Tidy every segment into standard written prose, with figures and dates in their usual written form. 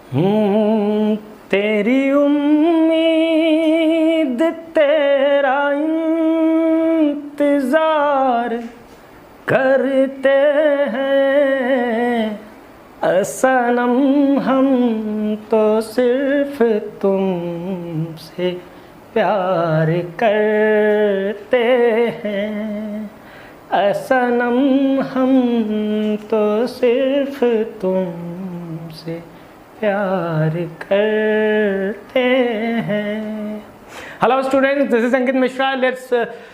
तेरी उम्मीद तेरा इंतजार करते हैं सनम, हम तो सिर्फ तुमसे प्यार करते हैं सनम, हम तो सिर्फ तुमसे प्यार करते हैं। Hello students, this is Ankit Mishra. Let's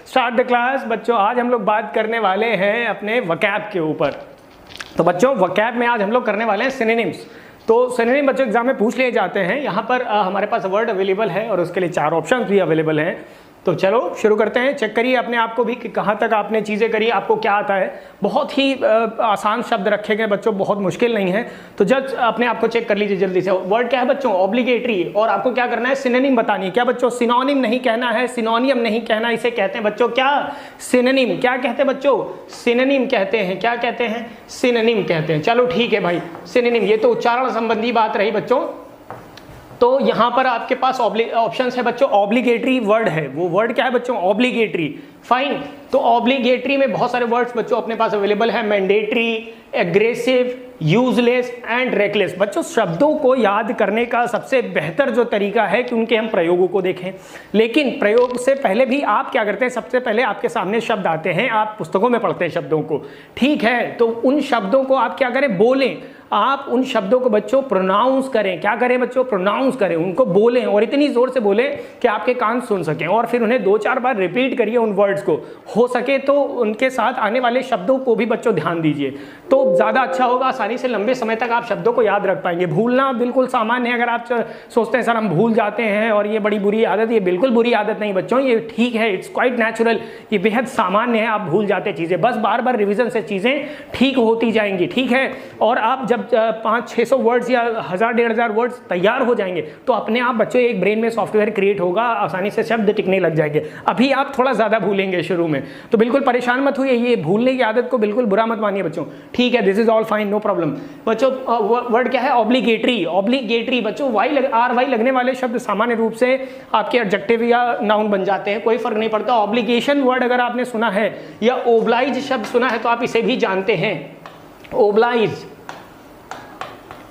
start the class. बच्चों, आज हम लोग बात करने वाले हैं अपने वोकैब के ऊपर। तो बच्चों, वोकैब में आज हम लोग करने वाले हैं सिनोनिम्स। तो सिनोनिम बच्चों एग्जाम में पूछ लिए जाते हैं। यहाँ पर हमारे पास वर्ड अवेलेबल है और उसके लिए 4 ऑप्शन भी अवेलेबल हैं। तो चलो शुरू करते हैं। चेक करिए अपने आप को भी कि कहाँ तक आपने चीज़ें करी, आपको क्या आता है। बहुत ही आसान शब्द रखे गए बच्चों, बहुत मुश्किल नहीं है। तो जस्ट अपने आप को चेक कर लीजिए जल्दी से। वर्ड क्या है बच्चों? ऑब्लिगेटरी। और आपको क्या करना है? सिनोनिम बतानी है। क्या बच्चों? सिनोनिम नहीं कहना है, सिनोनियम नहीं कहना। इसे कहते हैं बच्चों क्या? सिनोनिम। क्या कहते हैं बच्चों? सिनोनिम कहते हैं। क्या कहते हैं? सिनोनिम कहते हैं। चलो ठीक है भाई, सिनोनिम। ये तो उच्चारण संबंधी बात रही बच्चों। तो यहाँ पर आपके पास ऑप्शन है बच्चों। ऑब्लिगेटरी वर्ड है, वो वर्ड क्या है बच्चों? ऑब्लिगेटरी। फाइन। तो ऑब्लिगेटरी में बहुत सारे वर्ड्स बच्चों अपने पास अवेलेबल है। Mandatory, aggressive, useless and reckless. बच्चों, शब्दों को याद करने का सबसे बेहतर जो तरीका है कि उनके हम प्रयोगों को देखें। लेकिन प्रयोग से पहले भी आप क्या करते हैं? सबसे पहले आपके सामने शब्द आते हैं, आप पुस्तकों में पढ़ते हैं शब्दों को, ठीक है? तो उन शब्दों को आप क्या करें? बोलें। आप उन शब्दों को बच्चों प्रोनाउंस करें। क्या करें बच्चों? प्रोनाउंस करें, उनको बोलें और इतनी जोर से बोलें कि आपके कान सुन सकें। और फिर उन्हें 2-4 बार रिपीट करिए उन वर्ड्स को। हो सके तो उनके साथ आने वाले शब्दों को भी बच्चों ध्यान दीजिए, तो ज़्यादा अच्छा होगा। आसानी से लंबे समय तक आप शब्दों को याद रख पाएंगे। भूलना बिल्कुल सामान्य है। अगर आप सोचते हैं सर हम भूल जाते हैं और ये बड़ी बुरी आदत, ये बिल्कुल बुरी आदत नहीं बच्चों, ये ठीक है, इट्स क्वाइट नेचुरल, ये बेहद सामान्य है। आप भूल जाते चीज़ें, बस बार बार रिविजन से चीज़ें ठीक होती जाएंगी, ठीक है? और आप जब 500-600 वर्ड्स या 1000-1500 वर्ड्स तैयार हो जाएंगे तो अपने आप बच्चों एक ब्रेन में सॉफ्टवेयर क्रिएट होगा, आसानी से शब्द टिकने लग जाएंगे। अभी आप थोड़ा ज़्यादा भूलेंगे शुरू में, तो बिल्कुल परेशान मत हुई। ये भूलने की आदत को बिल्कुल बुरा मत मानिए बच्चों, ठीक है? This is all fine, no problem. बच्चों, वर्ड क्या है? ऑब्लिगेटरी। ऑब्लिगेटरी बच्चों, RY लगने वाले शब्द सामान्य रूप से आपके एडजेक्टिव या नाउन बन जाते हैं, कोई फर्क नहीं पड़ता। ऑब्लिगेशन वर्ड अगर आपने सुना है या ओब्लाइज शब्द सुना है तो आप इसे भी जानते हैं। ओब्लाइज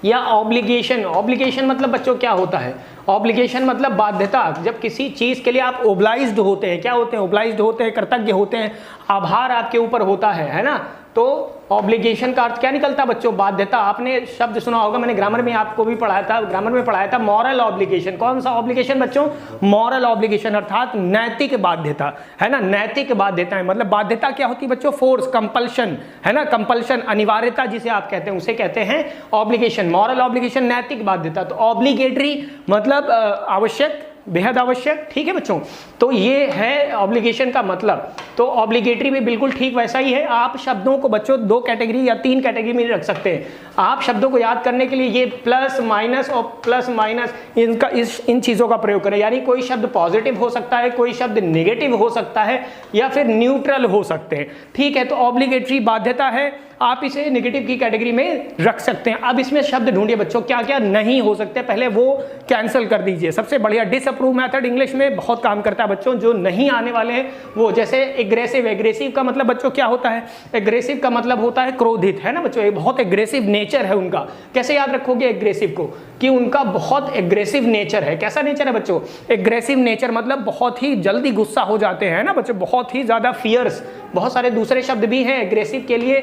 या ऑब्लिगेशन। ऑब्लिगेशन मतलब बच्चों क्या होता है? ऑब्लिगेशन मतलब बाध्यता। जब किसी चीज के लिए आप ओब्लाइज्ड होते हैं, क्या होते हैं? ओब्लाइज्ड होते हैं, कृतज्ञ होते हैं, आभार आपके ऊपर होता है ना? तो ऑब्लिगेशन का अर्थ क्या निकलता बच्चों? बाध्यता। आपने शब्द सुना होगा, मैंने ग्रामर में आपको भी पढ़ाया था, ग्रामर में पढ़ाया था, मॉरल ऑब्लिगेशन। कौन सा ऑब्लिगेशन बच्चों? मॉरल ऑब्लिगेशन, अर्थात नैतिक बाध्यता, है ना? नैतिक बाध्यता है मतलब बाध्यता क्या होती है बच्चों? फोर्स, कंपल्शन, है ना? कंपल्शन, अनिवार्यता जिसे आप कहते हैं, उसे कहते हैं ऑब्लिगेशन। मॉरल ऑब्लिगेशन, नैतिक बाध्यता। तो ऑब्लिगेटरी मतलब आवश्यक, बेहद आवश्यक, ठीक है बच्चों? तो ये है ऑब्लिगेशन का मतलब। तो ऑब्लिगेटरी भी बिल्कुल ठीक वैसा ही है। आप शब्दों को बच्चों 2 कैटेगरी या 3 कैटेगरी में रख सकते हैं। आप शब्दों को याद करने के लिए ये प्लस माइनस और प्लस माइनस इन चीज़ों का प्रयोग करें। यानी कोई शब्द पॉजिटिव हो सकता है, कोई शब्द नेगेटिव हो सकता है या फिर न्यूट्रल हो सकते हैं, ठीक है? तो ऑब्लिगेटरी बाध्यता है, आप इसे नेगेटिव की कैटेगरी में रख सकते हैं। अब इसमें शब्द ढूंढिए बच्चों, क्या क्या नहीं हो सकते, पहले वो कैंसिल कर दीजिए। सबसे बढ़िया डिसअप्रूव मेथड इंग्लिश में बहुत काम करता है बच्चों। जो नहीं आने वाले हैं वो, जैसे एग्रेसिव। एग्रेसिव का मतलब बच्चों क्या होता है? एग्रेसिव का मतलब होता है क्रोधित, है ना बच्चों? एक बहुत एग्रेसिव नेचर है उनका। कैसे याद रखोगे एग्रेसिव को? कि उनका बहुत एग्रेसिव नेचर है। कैसा नेचर है बच्चों? एग्रेसिव नेचर मतलब बहुत ही जल्दी गुस्सा हो जाते हैं ना बच्चों, बहुत ही ज्यादा फियर्स। बहुत सारे दूसरे शब्द भी हैं एग्रेसिव के लिए,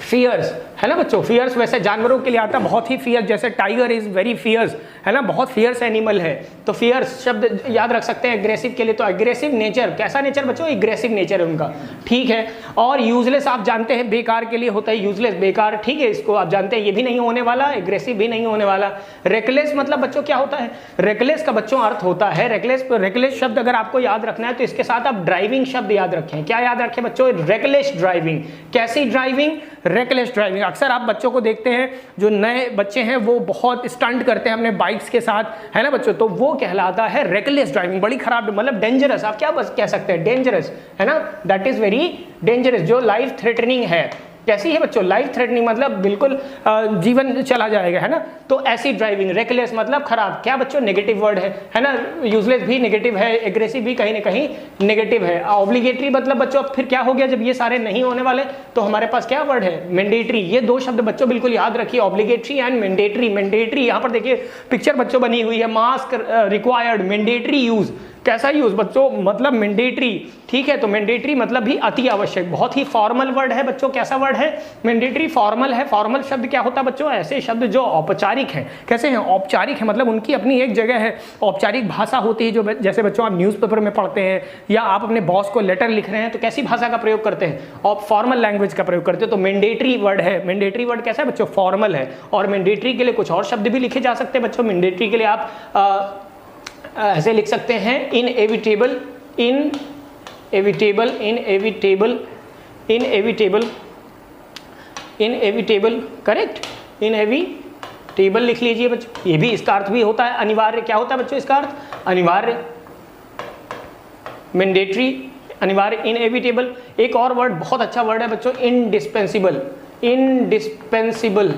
फियर्स, है ना बच्चों? फियर्स वैसे जानवरों के लिए आता है, बहुत ही फियर्स, जैसे टाइगर इज वेरी फियर्स, है ना? बहुत फियर्स एनिमल है, तो फियर्स शब्द याद रख सकते हैं एग्रेसिव के लिए। तो एग्रेसिव नेचर, कैसा नेचर बच्चों? एग्रेसिव नेचर है उनका, ठीक है? और यूजलेस आप जानते हैं बेकार के लिए होता है, यूजलेस, बेकार, ठीक है? इसको आप जानते हैं, ये भी नहीं होने वाला, एग्रेसिव भी नहीं होने वाला। रेकलेस मतलब बच्चों क्या होता है? रेकलेस का बच्चों अर्थ होता है, रेकलेस शब्द अगर आपको याद रखना है तो इसके साथ आप ड्राइविंग शब्द याद रखें। क्या याद रखें बच्चों? Reckless driving. कैसी ड्राइविंग? Reckless driving. अक्सर आप बच्चों को देखते हैं, जो नए बच्चे हैं वो बहुत स्टंट करते हैं अपने बाइक्स के साथ, है ना बच्चों? तो वो कहलाता है रेकलेस ड्राइविंग। बड़ी खराब, मतलब डेंजरस, आप क्या बस कह सकते हैं? डेंजरस, है ना? दैट इज वेरी डेंजरस, जो लाइफ थ्रेटनिंग है। कैसी है बच्चों, लाइफ थ्रेटनिंग मतलब बिल्कुल जीवन चला जाएगा, है ना। तो ऐसी ड्राइविंग, रेकलेस मतलब खराब, क्या बच्चों नेगेटिव वर्ड है ना, यूजलेस भी नेगेटिव है, एग्रेसिव भी कहीं ना कहीं नेगेटिव है। ऑब्लिगेटरी मतलब बच्चों फिर क्या हो गया, जब ये सारे नहीं होने वाले तो हमारे पास क्या वर्ड है, मैंडेटरी। ये दो शब्द बच्चों बिल्कुल याद रखिए, ऑब्लिगेटरी एंड मैंडेटरी। मैंडेटरी यहाँ पर देखिए पिक्चर बच्चों बनी हुई है, मास्क रिक्वायर्ड, मैंडेटरी यूज, कैसा यूज बच्चों, मतलब मैंडेटरी, ठीक है। तो मैंडेटरी मतलब भी अति आवश्यक, बहुत ही फॉर्मल वर्ड है बच्चों, कैसा वर्ड है, मैंडेटरी, फॉर्मल है। फॉर्मल शब्द क्या होता है बच्चों, ऐसे शब्द जो औपचारिक हैं, कैसे हैं, औपचारिक है, मतलब उनकी अपनी एक जगह है, औपचारिक भाषा होती है, जो जैसे बच्चों आप न्यूज़पेपर में पढ़ते हैं या आप अपने बॉस को लेटर लिख रहे हैं तो कैसी भाषा का प्रयोग करते हैं, और फॉर्मल लैंग्वेज का प्रयोग करते हैं। तो मैंडेटरी वर्ड है, मैंडेटरी वर्ड कैसा है बच्चों, फॉर्मल है। और मैंडेटरी के लिए कुछ और शब्द भी लिखे जा सकते हैं बच्चों। मैंडेटरी के लिए आप ऐसे लिख सकते हैं, inevitable, inevitable, inevitable, inevitable, inevitable, correct, inevitable लिख लीजिए बच्चों। ये भी इसका अर्थ भी होता है अनिवार्य, क्या होता है बच्चों इसका अर्थ, अनिवार्य, मैंडेटरी, अनिवार्य, इनएविटेबल। एक और वर्ड बहुत अच्छा वर्ड है बच्चों, इंडिस्पेंसिबल, इंडिस्पेंसिबल,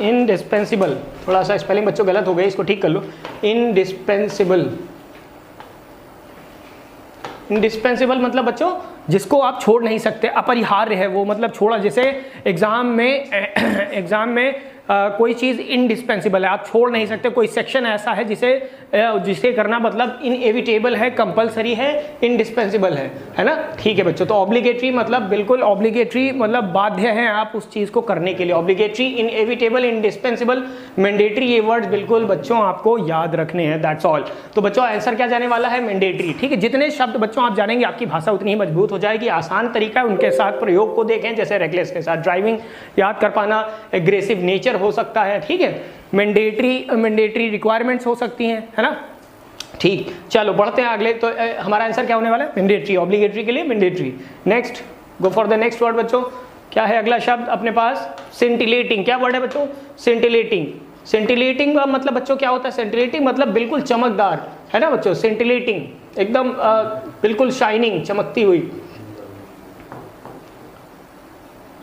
इंडिस्पेंसिबल, थोड़ा सा स्पेलिंग बच्चों गलत हो गई, इसको ठीक कर लो, इंडिस्पेंसिबल। इंडिस्पेंसिबल मतलब बच्चों जिसको आप छोड़ नहीं सकते, अपरिहार्य है वो, मतलब छोड़ा, जैसे एग्जाम में कोई चीज़ इंडिस्पेंसिबल है, आप छोड़ नहीं सकते। कोई सेक्शन ऐसा है जिसे करना मतलब इनएविटेबल है, कंपलसरी है, इंडिस्पेंसिबल है ना, ठीक है बच्चों। तो ऑब्लिगेटरी मतलब बिल्कुल, ऑब्लिगेटरी मतलब बाध्य है आप उस चीज़ को करने के लिए। ऑब्लिगेटरी, इनएविटेबल, इंडिस्पेंसिबल, मैंडेटरी, ये वर्ड्स बिल्कुल बच्चों आपको याद रखने हैं, दैट्स ऑल। तो बच्चों आंसर क्या जाने वाला है, मैंडेटरी, ठीक है। जितने शब्द बच्चों आप जानेंगे आपकी भाषा उतनी ही मजबूत हो जाएगी। आसान तरीका है, उनके साथ प्रयोग को देखें, जैसे रेकलेस के साथ ड्राइविंग याद कर पाना, एग्रेसिव नेचर हो सकता है, ठीक है। मैंडेटरी रिक्वायरमेंट्स हो सकती हैं, है ना, ठीक। चलो बढ़ते हैं अगले। तो हमारा आंसर क्या होने वाला है, मैंडेटरी, ऑब्लिगेटरी के लिए mandatory. Next, go for the next word बच्चों। क्या है अगला शब्द अपने पास, सिंटिलेटिंग। क्या वर्ड है बच्चों, सिंटिलेटिंग। सिंटिलेटिंग का मतलब बच्चों क्या होता है, सिंटिलेटिंग मतलब बिल्कुल चमकदार, है ना बच्चों, सिंटिलेटिंग एकदम बिल्कुल शाइनिंग, चमकती हुई,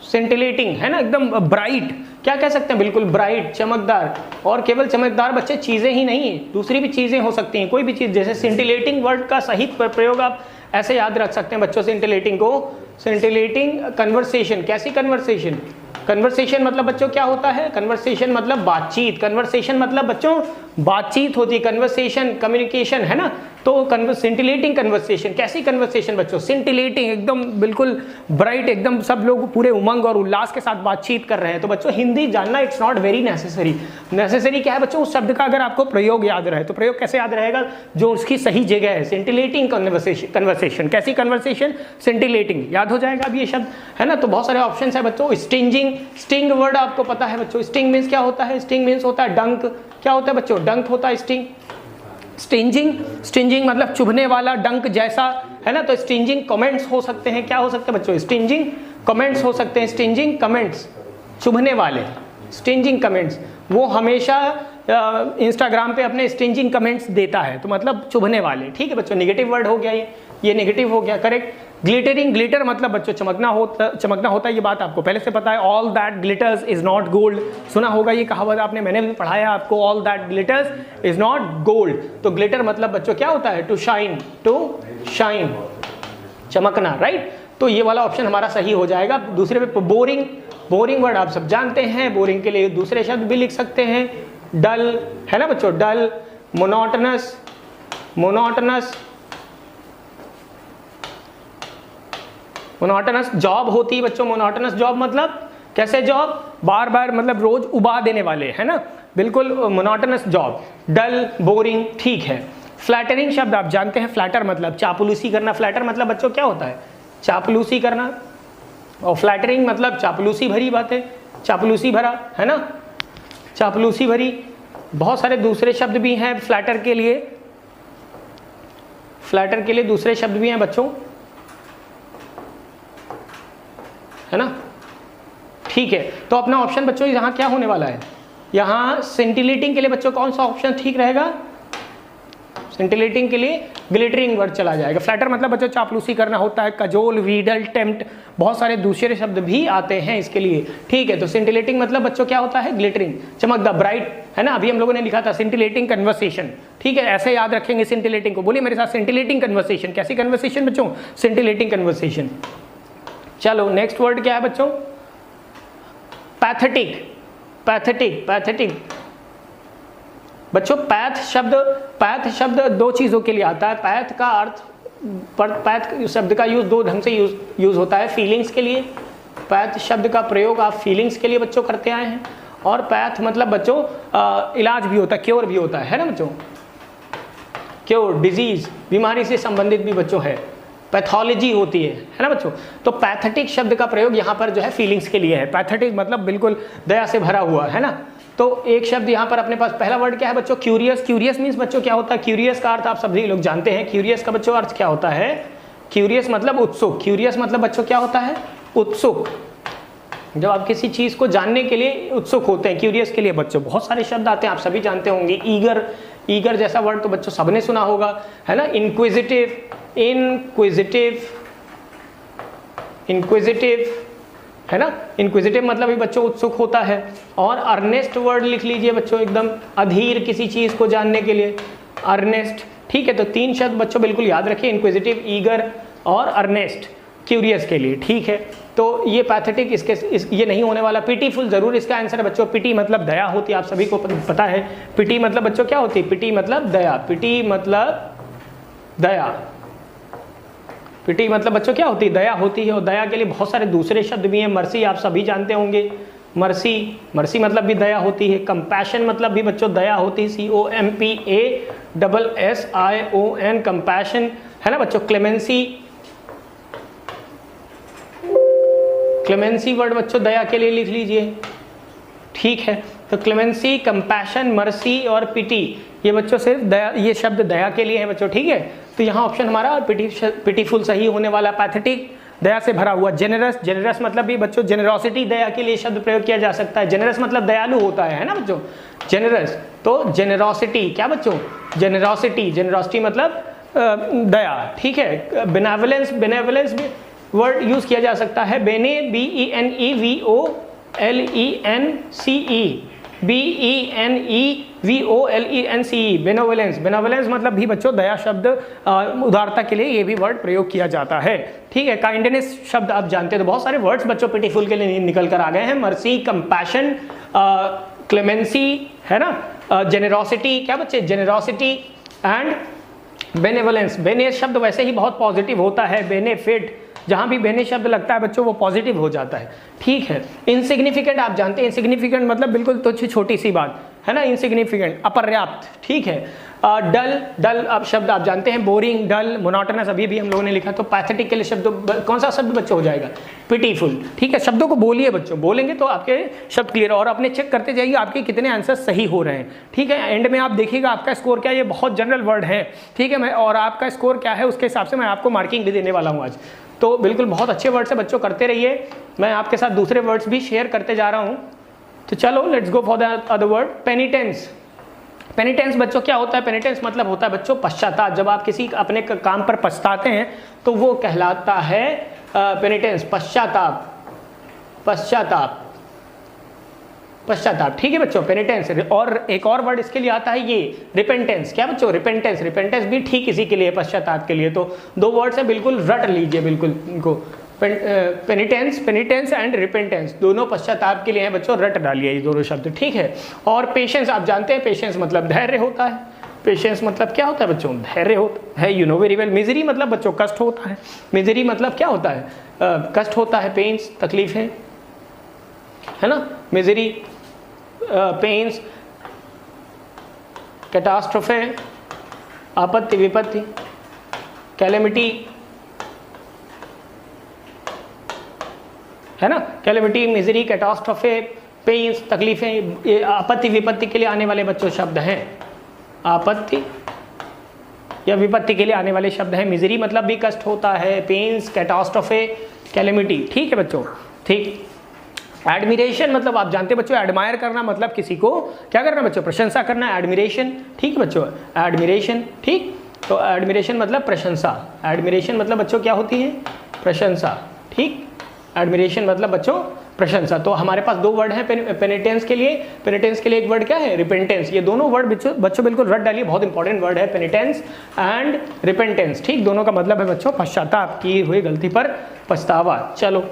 सिंटिलेटिंग, है ना, एकदम ब्राइट, क्या कह सकते हैं, बिल्कुल ब्राइट, चमकदार। और केवल चमकदार बच्चे चीज़ें ही नहीं, दूसरी भी चीज़ें हो सकती हैं, कोई भी चीज़। जैसे सिंटिलेटिंग वर्ड का सही प्रयोग आप ऐसे याद रख सकते हैं बच्चों, सिंटिलेटिंग को, सिंटिलेटिंग कन्वर्सेशन। कैसी कन्वर्सेशन, कन्वर्सेशन मतलब बच्चों क्या होता है, कन्वर्सेशन मतलब बातचीत, कन्वर्सेशन मतलब बच्चों बातचीत होती है, कन्वर्सेशन कम्युनिकेशन, है ना। तो सिंटिलेटिंग कन्वर्सेशन, कैसी कन्वर्सेशन बच्चों, सिंटिलेटिंग, एकदम बिल्कुल ब्राइट, एकदम सब लोग पूरे उमंग और उल्लास के साथ बातचीत कर रहे हैं। तो बच्चों हिंदी जानना it's not very necessary. Necessary क्या है बच्चों, उस शब्द का अगर आपको प्रयोग याद रहे, तो प्रयोग कैसे याद रहेगा, जो उसकी सही जगह है, सिंटिलेटिंग कन्वर्सेशन, कैसी कन्वर्सेशन, सिंटिलेटिंग, याद हो जाएगा अब ये शब्द, है ना। तो बहुत सारे ऑप्शन है बच्चों। स्टिंजिंग, स्टिंग वर्ड आपको पता है बच्चों, स्टिंग मीन्स क्या होता है, स्टिंग मीन्स होता है डंक, क्या होता है बच्चों, डंक होता है स्टिंग। स्टिंजिंग, स्टिंजिंग मतलब चुभने वाला, डंक जैसा, है ना। तो स्टिंजिंग कमेंट्स हो सकते हैं, क्या हो सकते हैं बच्चों, स्टिंजिंग कमेंट्स हो सकते हैं, स्टिंजिंग कमेंट्स, चुभने वाले, स्टिंजिंग कमेंट्स। वो हमेशा इंस्टाग्राम पे अपने स्टिंजिंग कमेंट्स देता है, तो मतलब चुभने वाले, ठीक है बच्चों। नेगेटिव वर्ड हो गया ये नेगेटिव हो गया, करेक्ट। ग्लिटरिंग, ग्लिटर मतलब बच्चों चमकना होता है, ये बात आपको पहले से पता है। All that glitters is not gold, सुना होगा ये कहावत आपने, मैंने भी पढ़ाया आपको, all that glitters is not gold. तो ग्लिटर मतलब बच्चों क्या होता है, टू शाइन, चमकना, राइट। तो ये वाला ऑप्शन हमारा सही हो जाएगा। दूसरे पे बोरिंग, बोरिंग वर्ड आप सब जानते हैं, बोरिंग के लिए दूसरे शब्द भी लिख सकते हैं, डल, है ना बच्चों, डल, मोनोटनस, मोनोटनस, मोनोटनस जॉब होती है बच्चों। मोनोटनस जॉब मतलब कैसे जॉब, बार बार मतलब रोज उबा देने वाले, है ना, बिल्कुल मोनोटनस जॉब। डल, बोरिंग, ठीक है। फ्लैटरिंग शब्द आप जानते हैं, फ्लैटर मतलब चापलूसी करना, फ्लैटर मतलब बच्चों क्या होता है, चापलूसी करना, और फ्लैटरिंग मतलब चापलूसी भरी बातें, चापलूसी भरा, है ना, चापलूसी भरी। बहुत सारे दूसरे शब्द भी हैं फ्लैटर के लिए, फ्लैटर के लिए दूसरे शब्द भी हैं बच्चों, है ना, ठीक है। तो अपना ऑप्शन बच्चों यहाँ क्या होने वाला है, यहाँ सिंटिलेटिंग के लिए बच्चों कौन सा ऑप्शन ठीक रहेगा, सिंटिलेटिंग के लिए ग्लिटरिंग वर्ड चला जाएगा। फ्लैटर मतलब बच्चों चापलूसी करना होता है, कजोल, वीडल, टेम्प्ट, बहुत सारे दूसरे शब्द भी आते हैं इसके लिए, ठीक है। तो सिंटिलेटिंग मतलब बच्चों क्या होता है, ग्लिटरिंग, चमकदा, ब्राइट, है ना। अभी हम लोगों ने लिखा था सिंटिलेटिंग कन्वर्सेशन, ठीक है, ऐसे याद रखेंगे सिंटिलेटिंग को। बोलिए मेरे साथ, सिंटिलेटिंग कन्वर्सेशन। कैसी कन्वर्सेशन बच्चों, सिंटिलेटिंग कन्वर्सेशन। चलो नेक्स्ट वर्ड क्या है बच्चों, पैथेटिक। पैथेटिक, पैथेटिक बच्चों, पैथ शब्द दो चीजों के लिए आता है। पैथ का अर्थ, पैथ शब्द का यूज दो ढंग से यूज होता है। फीलिंग्स के लिए पैथ शब्द का प्रयोग आप फीलिंग्स के लिए बच्चों करते आए हैं, और पैथ मतलब बच्चों इलाज भी होता है, क्योर भी होता है ना बच्चों। क्योर, डिजीज, बीमारी से संबंधित भी बच्चों है, पैथोलॉजी होती है ना बच्चों। तो पैथेटिक शब्द का प्रयोग यहाँ पर जो है फीलिंग्स के लिए है। पैथेटिक मतलब बिल्कुल दया से भरा हुआ, है ना। तो एक शब्द यहाँ पर अपने पास, पहला वर्ड क्या है बच्चों, क्यूरियस। क्यूरियस मीन्स बच्चों क्या होता है, क्यूरियस का अर्थ आप सभी लोग जानते हैं। क्यूरियस का बच्चों अर्थ क्या होता है, क्यूरियस मतलब उत्सुक। क्यूरियस मतलब बच्चों क्या होता है, उत्सुक। जब आप किसी चीज को जानने के लिए उत्सुक होते हैं, क्यूरियस के लिए बच्चों बहुत सारे शब्द आते हैं, आप सभी जानते होंगे। ईगर, ईगर जैसा वर्ड तो बच्चों सबने सुना होगा, है ना। इंक्विजिटिव, इंक्विजिटिव, इंक्विजिटिव, है ना। इंक्विजिटिव मतलब भी बच्चों उत्सुक होता है। और अर्नेस्ट वर्ड लिख लीजिए बच्चों, एकदम अधीर किसी चीज को जानने के लिए, अर्नेस्ट, ठीक है। तो तीन शब्द बच्चों बिल्कुल याद रखिए, इंक्विजिटिव, ईगर और अर्नेस्ट, क्यूरियस के लिए, ठीक है। तो ये पैथेटिक, ये नहीं होने वाला। पिटीफुल जरूर इसका आंसर है बच्चों। पिटी मतलब दया होती है, आप सभी को पता है। पिटी मतलब बच्चों क्या होती है, पिटी मतलब दया, पिटी मतलब दया, पिटी मतलब बच्चों क्या होती है, दया होती है। और दया के लिए बहुत सारे दूसरे शब्द भी हैं। मर्सी आप सभी जानते होंगे, मर्सी, मर्सी मतलब भी दया होती है। कंपैशन मतलब भी बच्चों दया होती है, COMPASSION, कंपैशन, है ना बच्चों। क्लेमेंसी, क्लेमेंसी वर्ड बच्चों दया के लिए लिख लीजिए, ठीक है। तो क्लेमेंसी, कंपैशन, मर्सी और पिटी, ये बच्चों सिर्फ दया, ये शब्द दया के लिए है बच्चों, ठीक है। तो यहाँ ऑप्शन हमारा पिटीफुल सही होने वाला। पैथेटिक, दया से भरा हुआ। जेनरस, जेनरस मतलब भी बच्चों जेनरोसिटी, दया के लिए शब्द प्रयोग किया जा सकता है। जेनरस मतलब दयालु होता है ना बच्चों, जेनरस। तो जेनरोसिटी क्या बच्चों, जेनरोसिटी, जेनरोसिटी मतलब दया, ठीक है। बेनेवलेंस, बेनेवलेंस वर्ड यूज किया जा सकता है। बेने, BENEVOLENCE, BENEVOLENCE, बेनोवलेंस। बेनोवलेंस मतलब भी बच्चों दया शब्द, उदारता के लिए ये भी वर्ड प्रयोग किया जाता है, ठीक है। काइंडनेस शब्द आप जानते हैं। तो बहुत सारे वर्ड्स बच्चों पिटीफुल के लिए निकल कर आ गए हैं। मर्सी, कंपैशन, क्लेमेंसी, है ना, जेनरोसिटी, क्या बच्चे, जेनरोसिटी एंड बेनेवलेंस। बेने शब्द वैसे ही बहुत पॉजिटिव होता है, बेनिफिट, जहां भी बेने शब्द लगता है बच्चों वो पॉजिटिव हो जाता है, ठीक है। इनसिग्निफिकेंट आप जानते हैं, इनसिग्निफिकेंट मतलब बिल्कुल तुच्छ छोटी सी बात, है ना, इनसिग्निफिकेंट, अपर्याप्त, ठीक है। डल, डल अब शब्द आप जानते हैं। बोरिंग, डल, मोनोटोनस अभी भी हम लोगों ने लिखा। तो पैथेटिक के लिए शब्द कौन सा शब्द बच्चों हो जाएगा, पिटीफुल, ठीक है। शब्दों को बोलिए बच्चों, बोलेंगे तो आपके शब्द क्लियर। और अपने चेक करते जाइए आपके कितने आंसर सही हो रहे हैं, ठीक है। एंड में आप देखिएगा आपका स्कोर क्या है, ये बहुत जनरल वर्ड है, ठीक है। मैं और आपका स्कोर क्या है उसके हिसाब से मैं आपको मार्किंग भी देने वाला हूँ आज। तो बिल्कुल बहुत अच्छे वर्ड से बच्चों करते रहिए। मैं आपके साथ दूसरे वर्ड्स भी शेयर करते जा रहा हूँ। तो चलो let's go for the other word, penitence. Penitence बच्चों क्या होता है, पेनिटेंस मतलब होता है बच्चों पश्चाताप। जब आप किसी अपने काम पर पछताते हैं तो वो कहलाता है पेनिटेंस, पश्चाताप, पश्चाताप, पश्चाताप, ठीक है बच्चों, पेनिटेंस। और एक और वर्ड इसके लिए आता है ये रिपेंटेंस। क्या बच्चों, रिपेंटेंस, रिपेंटेंस भी ठीक इसी के लिए, पश्चाताप के लिए। तो दो वर्ड्स है, बिल्कुल रट लीजिए बिल्कुल इनको। पेनिटेंस, पेनिटेंस एंड रिपेंटेंस दोनों पश्चाताप के लिए हैं बच्चों, रट डालिए ये दोनों शब्द, ठीक है। और पेशेंस आप जानते हैं, पेशेंस मतलब धैर्य होता है। पेशेंस मतलब क्या होता है बच्चों, धैर्य होता है, you know very well. Misery मतलब बच्चों कष्ट होता है। मिजरी मतलब क्या होता है, कष्ट होता है, पेन्स, तकलीफें, है ना। मिजरी, पेन्स, कैटास्ट्रोफे, आपत्ति, विपत्ति, कैलेमिटी, है ना। कैलेमिटी, मिजरी, कैटास्ट्रोफे, पेन्स, तकलीफें, ये आपत्ति विपत्ति के लिए आने वाले बच्चों शब्द हैं। आपत्ति या विपत्ति के लिए आने वाले शब्द हैं। मिजरी मतलब भी कष्ट होता है, पेन्स, कैटास्ट्रोफे, कैलेमिटी, ठीक है बच्चों, ठीक। एडमिरेशन मतलब आप जानते हैं बच्चों, एडमायर करना मतलब किसी को क्या करना बच्चों, प्रशंसा करना, एडमिरेशन, ठीक है बच्चों, एडमिरेशन, ठीक। तो एडमिरेशन मतलब प्रशंसा, एडमिरेशन मतलब बच्चों क्या होती है, प्रशंसा, ठीक। एडमिरेशन मतलब बच्चों प्रशंसा। तो हमारे पास 2 वर्ड हैं पेनिटेंस के लिए। पेनिटेंस के लिए एक वर्ड क्या है, रिपेंटेंस। ये दोनों वर्ड बच्चों बिल्कुल रट डालिए, बहुत इंपॉर्टेंट वर्ड है पेनिटेंस एंड रिपेंटेंस, ठीक। दोनों का मतलब है बच्चों पश्चाताप, की हुई गलती पर पछतावा। चलो,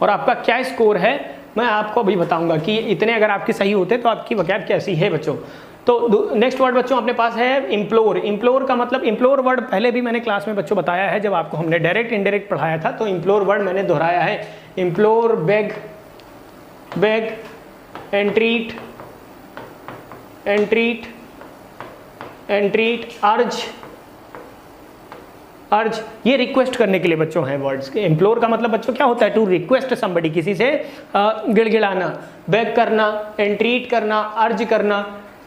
और आपका क्या स्कोर है मैं आपको अभी बताऊंगा कि इतने अगर आपके सही होते तो आपकी वकैब कैसी है बच्चों। तो नेक्स्ट वर्ड बच्चों अपने पास है इम्प्लोर। इम्प्लोर का मतलब, इम्प्लोर वर्ड पहले भी मैंने क्लास में बच्चों बताया है जब आपको हमने डायरेक्ट इनडायरेक्ट पढ़ाया था, तो इम्प्लोर वर्ड मैंने दोहराया है। इम्प्लोर, बेग, बेग, एंट्रीट, एंट्रीट, एंट्रीट, अर्ज, अर्ज, ये रिक्वेस्ट करने के लिए बच्चों हैं वर्ड्स। इम्प्लोर का मतलब बच्चों क्या होता है, टू रिक्वेस्ट समबडी, किसी से गिड़गिड़ाना, बेग करना, एंट्रीट करना, अर्ज करना।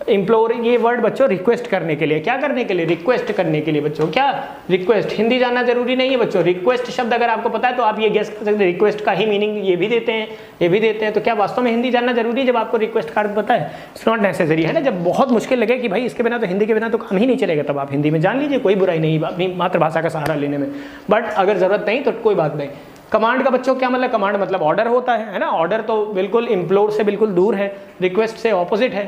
इम्प्लोर ये वर्ड बच्चों रिक्वेस्ट करने के लिए, क्या करने के लिए, रिक्वेस्ट करने के लिए बच्चों, क्या, रिक्वेस्ट। हिंदी जानना जरूरी नहीं है बच्चों, रिक्वेस्ट शब्द अगर आपको पता है तो आप ये गेस कर सकते हैं, रिक्वेस्ट का ही मीनिंग ये भी देते हैं, ये भी देते हैं। तो क्या वास्तव में हिंदी जानना जरूरी है जब आपको रिक्वेस्ट का अर्थ पता है? इट्स नॉट नेसेसरी, है ना। जब बहुत मुश्किल लगे कि भाई इसके बिना तो, हिंदी के बिना तो काम ही नहीं चलेगा, तब आप हिंदी में जान लीजिए, कोई बुराई नहीं अपनी मातृभाषा का सहारा लेने में। बट अगर जरूरत नहीं तो कोई बात नहीं। कमांड का बच्चों क्या मतलब, कमांड मतलब ऑर्डर होता है ना। ऑर्डर तो बिल्कुल इम्प्लोर से बिल्कुल दूर है, रिक्वेस्ट से ऑपोजिट है।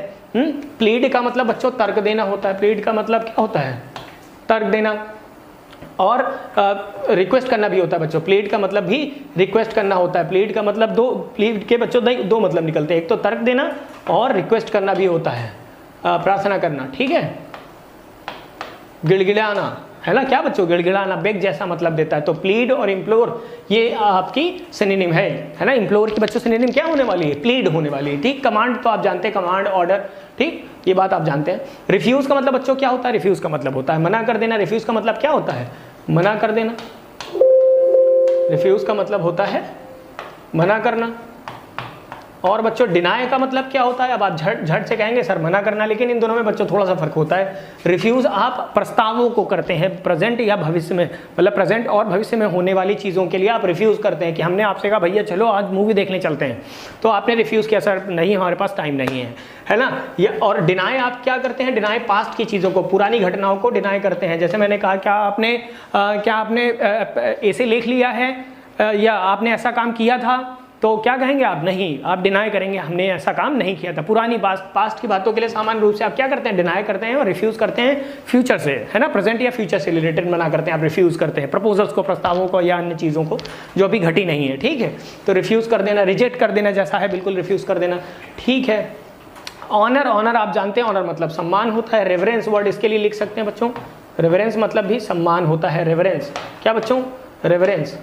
प्लीड का मतलब बच्चों तर्क देना होता है। प्लीड का मतलब क्या होता है, तर्क देना। और रिक्वेस्ट करना भी होता है बच्चों। प्लीड का मतलब भी रिक्वेस्ट करना होता है। प्लीड का मतलब प्लीड के बच्चों दो मतलब निकलते हैं, एक तो तर्क देना और रिक्वेस्ट करना भी होता है, प्रार्थना करना, ठीक है। गिड़गिड़ाना, है ना, क्या बच्चों, गिड़गिड़ाना, बेग जैसा मतलब देता है। तो प्लीड और इम्प्लोर ये आपकी सिनोनिम है ना। इम्प्लोर की बच्चों सिनोनिम क्या होने वाली है, प्लीड होने वाली है, ठीक। कमांड तो आप जानते हैं, कमांड, ऑर्डर, ठीक, ये बात आप जानते हैं। रिफ्यूज का मतलब बच्चों क्या होता है, रिफ्यूज का मतलब होता है मना कर देना। रिफ्यूज का मतलब क्या होता है, मना कर देना। रिफ्यूज का मतलब होता है मना करना। और बच्चों डिनाई का मतलब क्या होता है, अब आप झट से कहेंगे सर मना करना, लेकिन इन दोनों में बच्चों थोड़ा सा फर्क होता है। रिफ्यूज आप प्रस्तावों को करते हैं, प्रेजेंट या भविष्य में, मतलब प्रेजेंट और भविष्य में होने वाली चीज़ों के लिए आप रिफ्यूज करते हैं। कि हमने आपसे कहा भैया चलो आज मूवी देखने चलते हैं, तो आपने रिफ्यूज किया, सर नहीं हमारे पास टाइम नहीं है ना। ये और डिनाई आप क्या करते हैं, डिनाई पास्ट की चीज़ों को, पुरानी घटनाओं को डिनाई करते हैं। जैसे मैंने कहा क्या आपने ऐसे लिख लिया है या आपने ऐसा काम किया था, तो क्या कहेंगे आप, नहीं, आप डिनाई करेंगे हमने ऐसा काम नहीं किया था। पुरानी पास्ट की बातों के लिए सामान्य रूप से आप क्या करते हैं, डिनाई करते हैं और रिफ्यूज करते हैं फ्यूचर से, है ना, प्रेजेंट या फ्यूचर से रिलेटेड मना करते हैं, आप रिफ्यूज करते हैं प्रपोजल्स को, प्रस्तावों को या अन्य चीज़ों को जो अभी घटी नहीं है, ठीक है। तो रिफ्यूज कर देना, रिजेक्ट कर देना जैसा है, बिल्कुल रिफ्यूज कर देना, ठीक है। ऑनर, ऑनर आप जानते हैं, ऑनर मतलब सम्मान होता है। रेवरेंस वर्ड इसके लिए लिख सकते हैं बच्चों, रेवरेंस मतलब भी सम्मान होता है। रेवरेंस क्या बच्चों, रेवरेंस,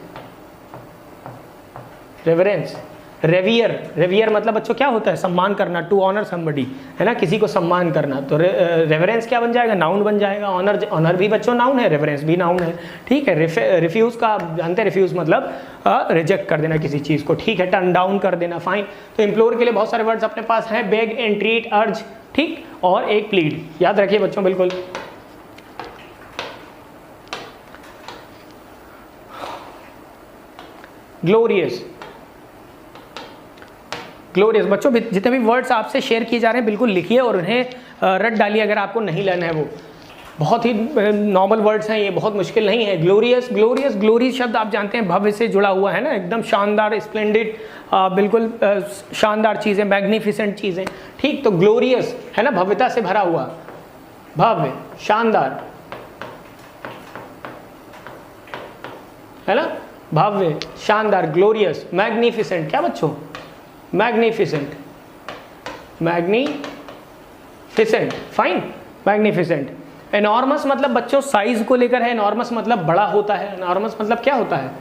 रेवरेंस। रेवियर, रेवियर मतलब बच्चों क्या होता है, सम्मान करना, टू ऑनर समबडी, है ना, किसी को सम्मान करना। तो रेवरेंस क्या बन जाएगा, नाउन बन जाएगा। ऑनर, ऑनर भी बच्चों नाउन है, रेवरेंस भी नाउन है, ठीक है। रिफ्यूज का आप जानते हैं, रिफ्यूज मतलब रिजेक्ट कर देना किसी चीज़ को, ठीक है, टर्न डाउन कर देना, फाइन। तो इम्प्लोर के लिए बहुत सारे वर्ड्स अपने पास हैं, बेग, एंट्रीट, अर्ज, ठीक, और एक प्लीड, याद रखिए बच्चों बिल्कुल। ग्लोरियस, ग्लोरियस बच्चों जितने भी वर्ड्स आपसे शेयर किए जा रहे हैं बिल्कुल लिखिए और उन्हें रट डालिए अगर आपको नहीं लेना है। वो बहुत ही नॉर्मल वर्ड्स हैं, ये बहुत मुश्किल नहीं है। ग्लोरियस, ग्लोरियस, ग्लोरी शब्द आप जानते हैं भव्य से जुड़ा हुआ है ना, एकदम शानदार, स्प्लेंडिड, बिल्कुल शानदार चीज़ें, मैग्निफिसेंट चीज़ें, ठीक। तो ग्लोरियस है ना, भव्यता से भरा हुआ, भव्य, शानदार, है ना, भव्य, शानदार, ग्लोरियस। मैग्निफिसेंट क्या बच्चों, magnificent, magnificent, fine, magnificent. Enormous मतलब बच्चों साइज को लेकर है, एनॉर्मस मतलब बड़ा होता है। एनॉर्मस मतलब क्या होता है,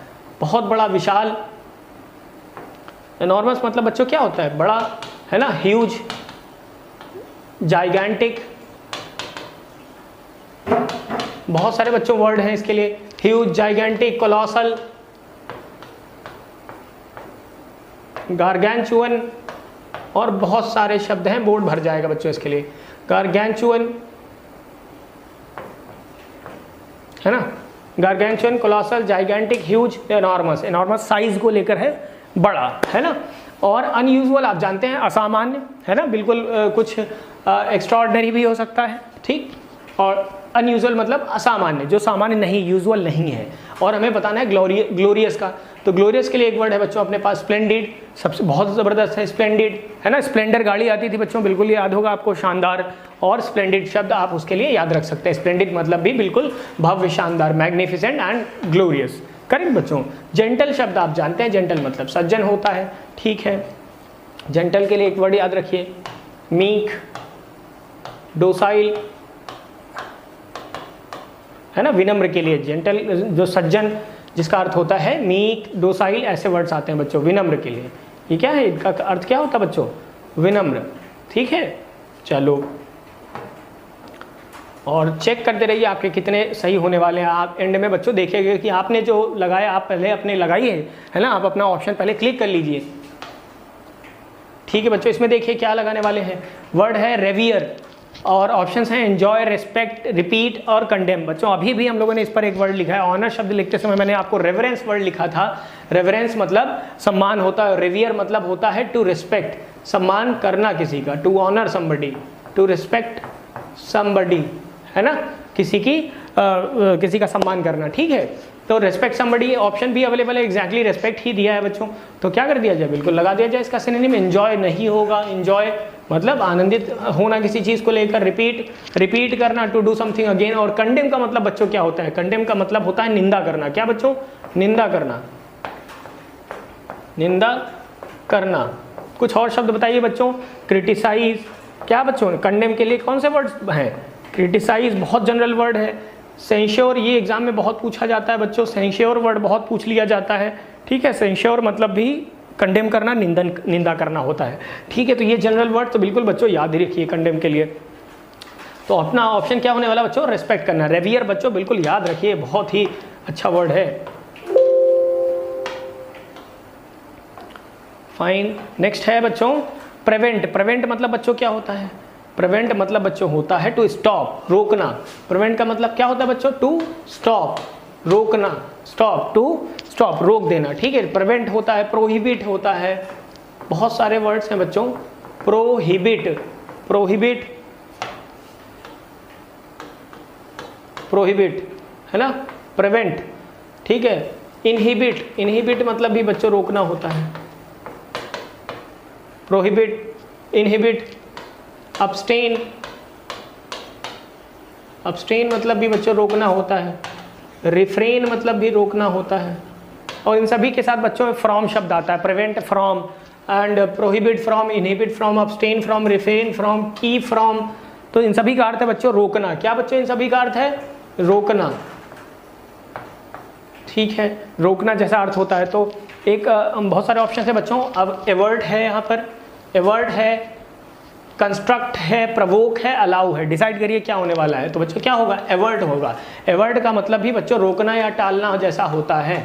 बहुत बड़ा, विशाल। एनॉर्मस मतलब बच्चों क्या होता है, बड़ा, है ना, ह्यूज, जाइगैंटिक, बहुत सारे बच्चों वर्ड हैं इसके लिए, ह्यूज, जाइगैंटिक, कोलोसल, गार्गैंचुअन, और बहुत सारे शब्द हैं, बोर्ड भर जाएगा बच्चों इसके लिए। गार्गैंचुअन, है ना, gargantuan, colossal, gigantic, huge, enormous. Enormous size को लेकर है, बड़ा, है ना। और अनयूजुअल आप जानते हैं, असामान्य, है ना, बिल्कुल कुछ एक्स्ट्राऑर्डिनरी भी हो सकता है, ठीक। और अनयूजुअल मतलब असामान्य, जो सामान्य नहीं, यूजुअल नहीं है। और हमें बताना है ग्लोरियस का, तो ग्लोरियस के लिए एक वर्ड है बच्चों अपने पास, स्प्लेंडिड, सबसे बहुत ज़बरदस्त है स्प्लेंडिड, है ना। स्प्लेंडर गाड़ी आती थी बच्चों, बिल्कुल याद होगा आपको, शानदार। और स्प्लेंडिड शब्द आप उसके लिए याद रख सकते हैं, स्प्लेंडिड मतलब भी बिल्कुल भव्य, शानदार, मैग्निफिसेंट एंड ग्लोरियस, करेक्ट बच्चों। जेंटल शब्द आप जानते हैं, जेंटल मतलब सज्जन होता है, ठीक है। जेंटल के लिए एक वर्ड याद रखिए, मीक, डोसाइल, है ना। विनम्र के लिए जेंटल, जो सज्जन जिसका अर्थ होता है मीक, डोसाइल, ऐसे वर्ड्स आते हैं बच्चों विनम्र के लिए। ये क्या है, इनका अर्थ क्या होता है बच्चों, विनम्र, ठीक है। चलो, और चेक करते रहिए आपके कितने सही होने वाले हैं। आप एंड में बच्चों देखेंगे कि आपने जो लगाया, आप पहले अपने लगाइए, है ना। आप अपना ऑप्शन पहले क्लिक कर लीजिए, ठीक है बच्चों। इसमें देखिए क्या लगाने वाले हैं, वर्ड है रेवियर, और ऑप्शंस हैं एंजॉय, रिस्पेक्ट, रिपीट और कंडेम। बच्चों अभी भी हम लोगों ने इस पर एक वर्ड लिखा है, ऑनर शब्द लिखते समय मैंने आपको रेवरेंस वर्ड लिखा था। रेवरेंस मतलब सम्मान होता है, रेवियर मतलब होता है टू रिस्पेक्ट, सम्मान करना किसी का, to honour somebody, to respect somebody, है ना, किसी का सम्मान करना, ठीक है। तो रेस्पेक्ट समबडी ऑप्शन भी अवेलेबल है, एग्जैक्टली रेस्पेक्ट ही दिया है बच्चों, तो क्या कर दिया जाए, बिल्कुल लगा दिया जाए इसका सिनोनिम। एंजॉय नहीं होगा, एंजॉय मतलब आनंदित होना किसी चीज़ को लेकर, रिपीट करना, टू डू समथिंग अगेन। और कंडेम का मतलब बच्चों क्या होता है, कंडेम का मतलब होता है निंदा करना। क्या बच्चों, निंदा करना, निंदा करना। कुछ और शब्द बताइए बच्चों, क्रिटिसाइज, क्या बच्चों कंडेम के लिए कौन से वर्ड्स हैं, क्रिटिसाइज बहुत जनरल वर्ड है। सेंश्योर, ये एग्जाम में बहुत पूछा जाता है बच्चों, सेंश्योर वर्ड बहुत पूछ लिया जाता है, ठीक है। सेंश्योर मतलब भी कंडेम करना, निंदा करना होता है, ठीक है। तो ये जनरल वर्ड तो बिल्कुल बच्चों याद ही रखिए कंडेम के लिए। तो अपना ऑप्शन क्या होने वाला बच्चों, रेस्पेक्ट करना। रेवियर बच्चों बिल्कुल याद रखिए, बहुत ही अच्छा वर्ड है। फाइन, नेक्स्ट है बच्चों प्रिवेंट। प्रिवेंट मतलब बच्चों क्या होता है, प्रिवेंट मतलब बच्चों होता है टू स्टॉप, रोकना। प्रिवेंट का मतलब क्या होता है बच्चों, टू स्टॉप, रोकना, स्टॉप, टू स्टॉप, रोक देना, ठीक है। प्रिवेंट होता है, प्रोहिबिट होता है, बहुत सारे वर्ड्स हैं बच्चों। प्रोहिबिट, प्रोहिबिट, प्रोहिबिट, है ना, प्रिवेंट, ठीक है। इनहिबिट, इनहिबिट मतलब भी बच्चों रोकना होता है, प्रोहिबिट, इनहिबिट। अब्स्टेन, अब्स्टेन मतलब भी बच्चों रोकना होता है। रिफ्रेन मतलब भी रोकना होता है। और इन सभी के साथ बच्चों में फ्रॉम शब्द आता है, prevent from and prohibit from, inhibit from, abstain from, refrain from, keep from. तो इन सभी का अर्थ है बच्चों रोकना। क्या बच्चों इन सभी का अर्थ है, रोकना, ठीक है, रोकना जैसा अर्थ होता है। तो एक बहुत सारे ऑप्शन है बच्चों। अब एवर्ट है, यहाँ पर एवर्ट है, कंस्ट्रक्ट है, प्रवोक है, अलाउ है। डिसाइड करिए क्या होने वाला है। तो बच्चों क्या होगा, एवर्ट होगा। एवर्ट का मतलब भी बच्चों रोकना या टालना जैसा होता है।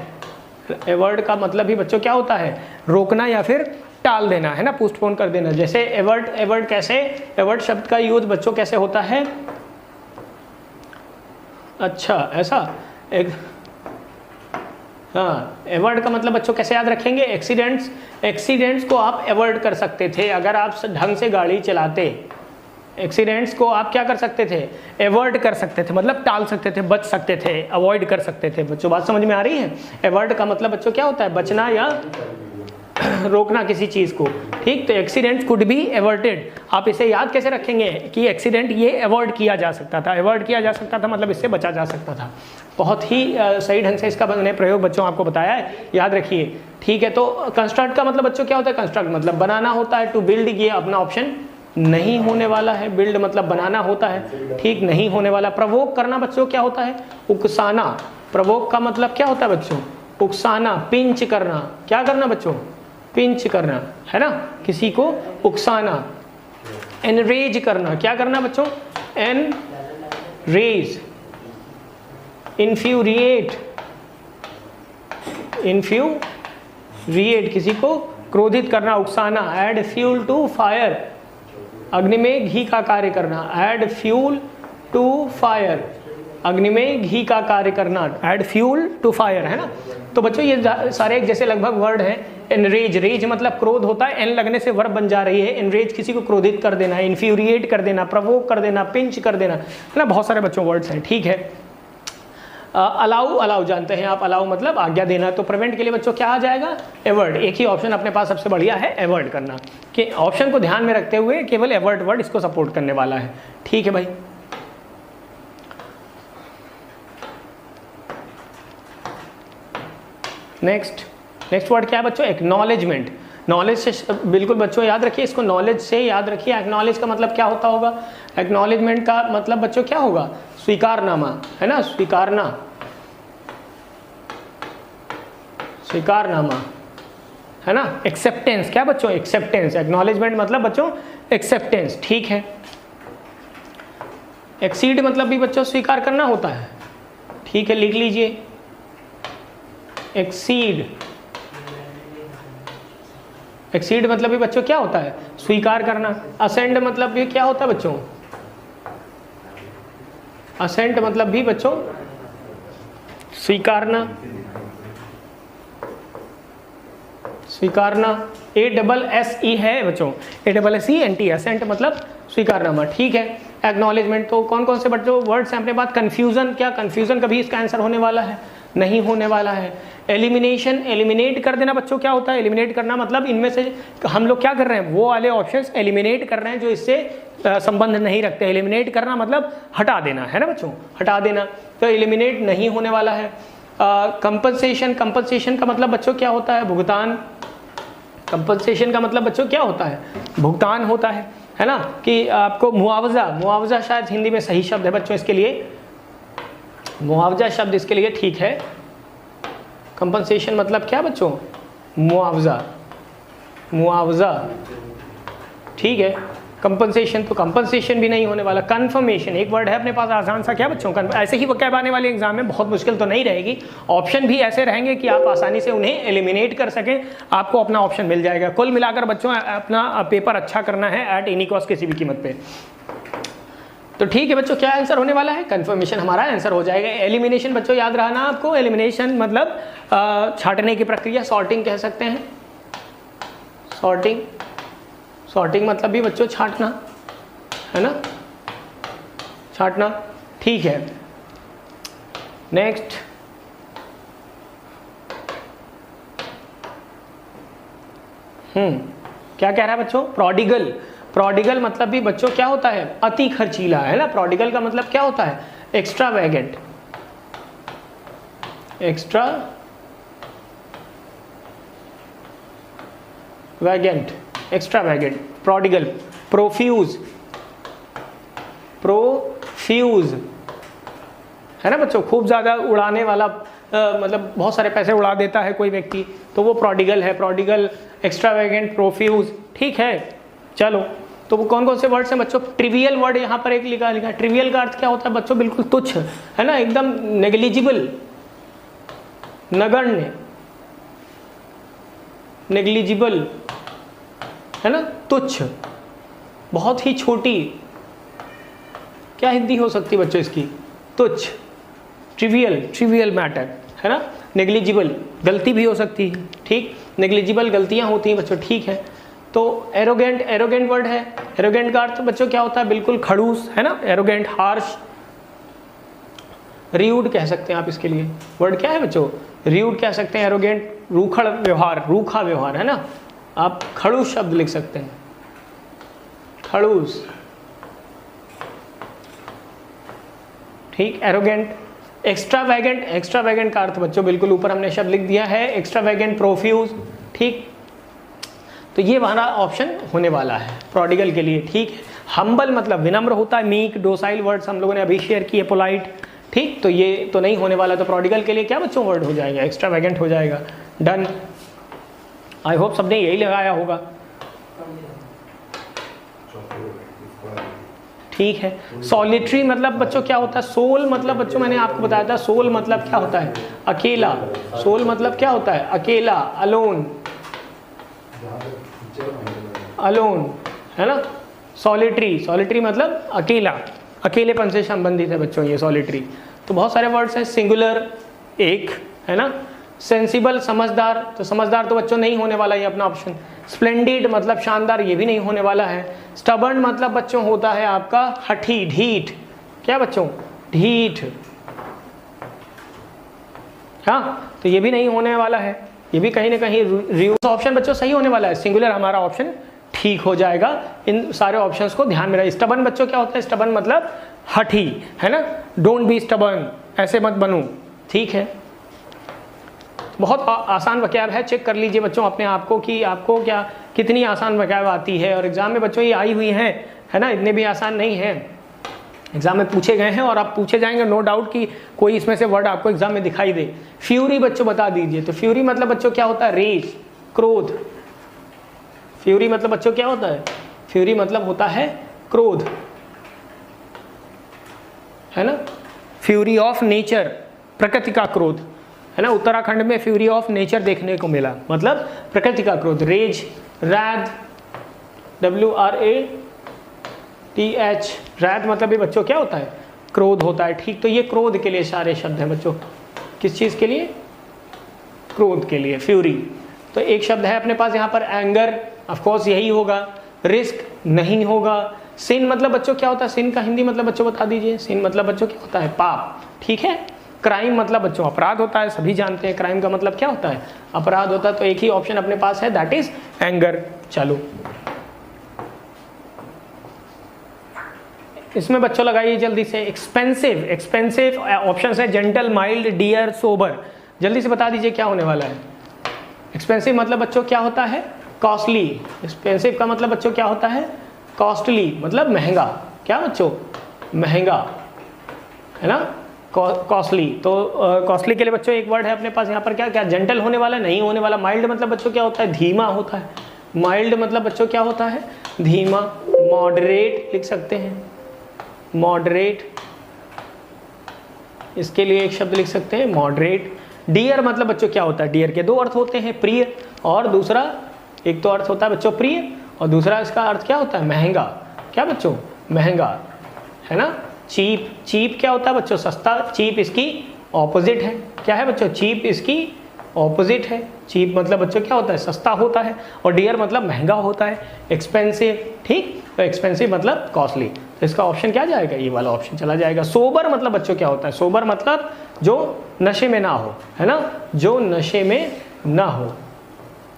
एवर्ट का मतलब भी बच्चों क्या होता है, रोकना या फिर टाल देना, है ना, पोस्टपोन कर देना। जैसे एवर्ट, एवर्ट कैसे, एवर्ट शब्द का यूज बच्चों कैसे होता है, अच्छा ऐसा एक, हाँ, एवर्ट का मतलब बच्चों कैसे याद रखेंगे, एक्सीडेंट्स, एक्सीडेंट्स को आप एवर्ट कर सकते थे अगर आप ढंग से गाड़ी चलाते। एक्सीडेंट्स को आप क्या कर सकते थे, एवर्ट कर सकते थे, मतलब टाल सकते थे, बच सकते थे, अवॉइड कर सकते थे। बच्चों बात समझ में आ रही है। एवर्ट का मतलब बच्चों क्या होता है, बचना या रोकना किसी चीज़ को, ठीक। तो एक्सीडेंट्स कुड बी एवर्टेड। आप इसे याद कैसे रखेंगे कि एक्सीडेंट ये एवॉइड किया जा सकता था, एवॉइड किया जा सकता था मतलब इससे बचा जा सकता था। बहुत ही सही ढंग से इसका मैंने प्रयोग बच्चों आपको बताया है, याद रखिए, ठीक है। तो कंस्ट्रक्ट का मतलब बच्चों क्या होता है, कंस्ट्रक्ट मतलब बनाना होता है। टू बिल्ड, ये अपना ऑप्शन नहीं होने वाला है, बिल्ड मतलब बनाना होता है, ठीक, नहीं होने वाला। प्रवोक करना बच्चों क्या होता है, उकसाना। प्रवोक का मतलब क्या होता है बच्चों, उकसाना, पिंच करना। क्या करना बच्चों, पिंच करना, है ना, किसी को उकसाना। एनरेज करना, क्या करना बच्चों, एनरेज। इन्फ्यूरिएट, इन्फ्यूरिएट किसी को क्रोधित करना, उकसाना। ऐड फ्यूल टू फायर, अग्नि में घी का कार्य करना। ऐड फ्यूल टू फायर, अग्नि में घी का कार्य करना, ऐड फ्यूल टू फायर, है ना। तो बच्चों ये सारे एक जैसे लगभग वर्ड हैं। एनरेज, रेज मतलब क्रोध होता है, एन लगने से वर्ब बन जा रही है। एनरेज किसी को क्रोधित कर देना, इन्फ्यूरिएट कर देना, प्रवोक कर देना, पिंच कर देना, है ना। बहुत सारे बच्चों वर्ड्स हैं, ठीक है। अलाउ, अलाउ जानते हैं आप, अलाउ मतलब आज्ञा देना। तो प्रिवेंट के लिए बच्चों क्या आ जाएगा? एवर्ड। एक ही ऑप्शन अपने पास सबसे बढ़िया है, एवर्ड करना, कि ऑप्शन को ध्यान में रखते हुए केवल एवर्ड वर्ड इसको सपोर्ट करने वाला है, ठीक है भाई। नेक्स्ट वर्ड क्या है बच्चों? एक्नॉलेजमेंट। नॉलेज से बिल्कुल बच्चों याद रखिए इसको, नॉलेज से याद रखिए। एक्नॉलेज का मतलब क्या होता होगा? एक्नॉलेजमेंट का मतलब बच्चों क्या होगा? स्वीकारनामा, है ना, स्वीकारना, स्वीकारनामा, है ना। एक्सेप्टेंस क्या बच्चों? एक्सेप्टेंस। एक्नॉलेजमेंट मतलब बच्चों एक्सेप्टेंस, ठीक है। एक्सीड मतलब भी बच्चों स्वीकार करना होता है, ठीक है, लिख लीजिए। एक्सीड, एक्सीड मतलब भी बच्चों क्या होता है? स्वीकार करना। असेंड मतलब भी क्या होता है बच्चों? असेंट मतलब भी बच्चों स्वीकारना, स्वीकारना। ASSE है बच्चों, ASSENT, असेंट मतलब स्वीकारनामा, ठीक है। एक्नॉलेजमेंट, तो कौन कौन से बच्चों वर्ड्स हैं अपने पास? कंफ्यूजन, क्या कंफ्यूजन कभी इसका आंसर होने वाला है? नहीं होने वाला है। एलिमिनेशन, एलिमिनेट कर देना बच्चों क्या होता है? एलिमिनेट करना मतलब इनमें से हम लोग क्या कर रहे हैं? वो वाले ऑप्शंस एलिमिनेट कर रहे हैं जो इससे संबंध नहीं रखते। एलिमिनेट करना मतलब हटा देना, है ना बच्चों, हटा देना। तो एलिमिनेट नहीं होने वाला है। कंपनसेशन, कंपनसेशन का मतलब बच्चों क्या होता है? भुगतान। कंपनसेशन का मतलब बच्चों क्या होता है? भुगतान होता है ना। कि आपको मुआवजा, मुआवजा शायद हिंदी में सही शब्द है बच्चों इसके लिए, मुआवजा शब्द इसके लिए ठीक है। कंपनसेशन मतलब क्या बच्चों? मुआवजा, मुआवजा, ठीक है। कंपनसेशन, तो कंपनसेशन भी नहीं होने वाला। कन्फर्मेशन एक वर्ड है अपने पास आसान सा, क्या बच्चों? ऐसे ही वकैब आने वाले एग्जाम में बहुत मुश्किल तो नहीं रहेगी। ऑप्शन भी ऐसे रहेंगे कि आप आसानी से उन्हें एलिमिनेट कर सकें, आपको अपना ऑप्शन मिल जाएगा। कुल मिलाकर बच्चों अपना पेपर अच्छा करना है एट एनी कॉस्ट, किसी भी कीमत पे। तो ठीक है बच्चों, क्या आंसर होने वाला है? कंफर्मेशन हमारा आंसर हो जाएगा। एलिमिनेशन बच्चों याद रहना आपको, एलिमिनेशन मतलब छांटने की प्रक्रिया, सॉर्टिंग कह सकते हैं। सॉर्टिंग, सॉर्टिंग मतलब भी बच्चों छांटना, है ना, छांटना, ठीक है। नेक्स्ट, क्या कह रहा है बच्चों? प्रोडिगल। प्रोडिगल मतलब भी बच्चों क्या होता है? अति खर्चीला, है ना। प्रोडिगल का मतलब क्या होता है? Extravagant, extravagant, extravagant, prodigal. Profuse, profuse, है ना बच्चों, खूब ज़्यादा उड़ाने वाला, मतलब बहुत सारे पैसे उड़ा देता है कोई व्यक्ति, तो वो प्रोडिगल है। प्रोडिगल, एक्स्ट्रा वैगेंट, प्रोफ्यूज, ठीक है। चलो, तो वो कौन कौन से वर्ड्स हैं बच्चों? ट्रिवियल वर्ड यहाँ पर एक लिखा है। ट्रिवियल का अर्थ क्या होता है बच्चों? बिल्कुल तुच्छ, है ना, एकदम नेग्लिजिबल, नगण्य, नेग्लिजिबल, है ना, तुच्छ, बहुत ही छोटी, क्या हिंदी हो सकती है बच्चों इसकी? तुच्छ, ट्रिवियल, ट्रिवियल मैटर, है ना। नेग्लिजिबल, गलती भी हो सकती है, ठीक। नेग्लिजिबल गलतियां होती हैं बच्चों, ठीक है। तो एरोगेंट, एरोगेंट वर्ड है। एरोगेंट का अर्थ बच्चों क्या होता है? बिल्कुल खड़ूस, है ना, एरोगेंट, हार्श। रियूड कह सकते हैं आप इसके लिए, वर्ड क्या है बच्चों? रियूड कह सकते हैं। एरोगेंट, रूखड़ व्यवहार, रूखा व्यवहार, है ना। आप खड़ूस शब्द लिख सकते हैं, खड़ूस, ठीक। एरोगेंट, एक्स्ट्रावैगेंट, एक्स्ट्रावैगेंट का अर्थ बच्चों बिल्कुल ऊपर हमने शब्द लिख दिया है, एक्स्ट्रावैगेंट, प्रोफ्यूज, ठीक। तो ये हमारा ऑप्शन होने वाला है प्रोडिगल के लिए, ठीक है। हम्बल मतलब विनम्र होता है। मीक, डोसाइल वर्ड्स हम लोगों ने अभी शेयर किए, पोलाइट, ठीक। तो ये तो नहीं होने वाला, तो प्रोडिगल के लिए क्या बच्चों वर्ड हो जाएगा? एक्स्ट्रावैगेंट हो जाएगा। डन, आई होप सबने यही लगाया होगा, ठीक है। सॉलिटरी मतलब बच्चों क्या होता है? सोल मतलब बच्चों मैंने आपको बताया था, सोल मतलब क्या होता है? अकेला। सोल मतलब क्या होता है? अकेला, अलोन, अलोन, है ना। सॉलिटरी, सॉलिटरी मतलब अकेला, अकेलेपन से संबंधित है बच्चों ये सॉलिटरी। तो बहुत सारे वर्ड्स हैं। सिंगुलर एक है ना, सेंसिबल समझदार, तो समझदार तो बच्चों नहीं होने वाला, ये अपना ऑप्शन। स्प्लेंडिड मतलब शानदार, ये भी नहीं होने वाला है। स्टबर्न मतलब बच्चों होता है आपका हठी, ढीठ, क्या बच्चों, ढीठ, हाँ, तो ये भी नहीं होने वाला है, ये भी कहीं ना कहीं ऑप्शन बच्चों सही होने वाला है। सिंगुलर हमारा ऑप्शन ठीक हो जाएगा। इन सारे ऑप्शंस को ध्यान में रखिए। स्टबर्न बच्चों क्या होता है, स्टबर्न मतलब हठी, है ना, डोंट बी स्टबर्न, ऐसे मत बनो, ठीक है। बहुत आसान वक्याब है, चेक कर लीजिए बच्चों अपने आप को कि आपको क्या कितनी आसान वक्याब आती है। और एग्जाम में बच्चों ये आई हुई हैं, है ना, इतने भी आसान नहीं है, एग्जाम में पूछे गए हैं और आप पूछे जाएंगे, नो डाउट कि कोई इसमें से वर्ड आपको एग्जाम में दिखाई दे। फ्यूरी बच्चों बता दीजिए, तो फ्यूरी मतलब बच्चों क्या होता है, रेज, क्रोध। फ्यूरी मतलब बच्चों क्या होता है, फ्यूरी मतलब होता है क्रोध, है ना, फ्यूरी ऑफ नेचर, प्रकृति का क्रोध, है ना। उत्तराखंड में फ्यूरी ऑफ नेचर देखने को मिला, मतलब प्रकृति का क्रोध। रेज, रैद, WRATH, रैद मतलब भी बच्चों क्या होता है, क्रोध होता है, ठीक। तो ये क्रोध के लिए सारे शब्द हैं बच्चों, किस चीज़ के लिए, क्रोध के लिए, फ्यूरी। तो एक शब्द है अपने पास यहाँ पर एंगर, ऑफ कोर्स यही होगा। रिस्क नहीं होगा। सिन मतलब बच्चों क्या होता है, सिन का हिंदी मतलब बच्चों बता दीजिए। सिन मतलब बच्चों क्या होता है, पाप, ठीक है। क्राइम मतलब बच्चों अपराध होता है, सभी जानते हैं क्राइम का मतलब क्या होता है, अपराध होता है। तो एक ही ऑप्शन अपने पास है, दैट इज एंगर। चलो इसमें बच्चों लगाइए जल्दी से। एक्सपेंसिव, एक्सपेंसिव ऑप्शन है जेंटल, माइल्ड, डियर, सोबर। जल्दी से बता दीजिए क्या होने वाला है। एक्सपेंसिव मतलब बच्चों क्या होता है, कॉस्टली। एक्सपेंसिव का मतलब बच्चों क्या होता है, कॉस्टली, मतलब महंगा, क्या बच्चों, महंगा, है ना, कॉस्टली। तो कॉस्टली के लिए बच्चों एक वर्ड है अपने पास यहाँ पर, क्या क्या, जेंटल होने वाला, नहीं होने वाला। माइल्ड मतलब बच्चों क्या होता है, धीमा होता है। माइल्ड मतलब बच्चों क्या होता है, धीमा। मॉडरेट लिख सकते हैं, मॉडरेट, इसके लिए एक शब्द लिख सकते हैं, मॉडरेट। डियर मतलब बच्चों क्या होता है, डियर के दो अर्थ होते हैं, प्रिय और दूसरा, एक तो अर्थ होता है बच्चों प्रिय और दूसरा इसका अर्थ क्या होता है, महंगा, क्या बच्चों, महंगा, है ना। चीप, चीप क्या होता है बच्चों, सस्ता। चीप इसकी ऑपोजिट है, क्या है बच्चों, चीप इसकी ऑपोजिट है। चीप मतलब बच्चों क्या होता है, सस्ता होता है, और डियर मतलब महंगा होता है। एक्सपेंसिव, ठीक, तो एक्सपेंसिव मतलब कॉस्टली, तो इसका ऑप्शन क्या जाएगा, ये वाला ऑप्शन चला जाएगा। सोबर मतलब बच्चों क्या होता है, सोबर मतलब जो नशे में ना हो, है ना, जो नशे में ना हो,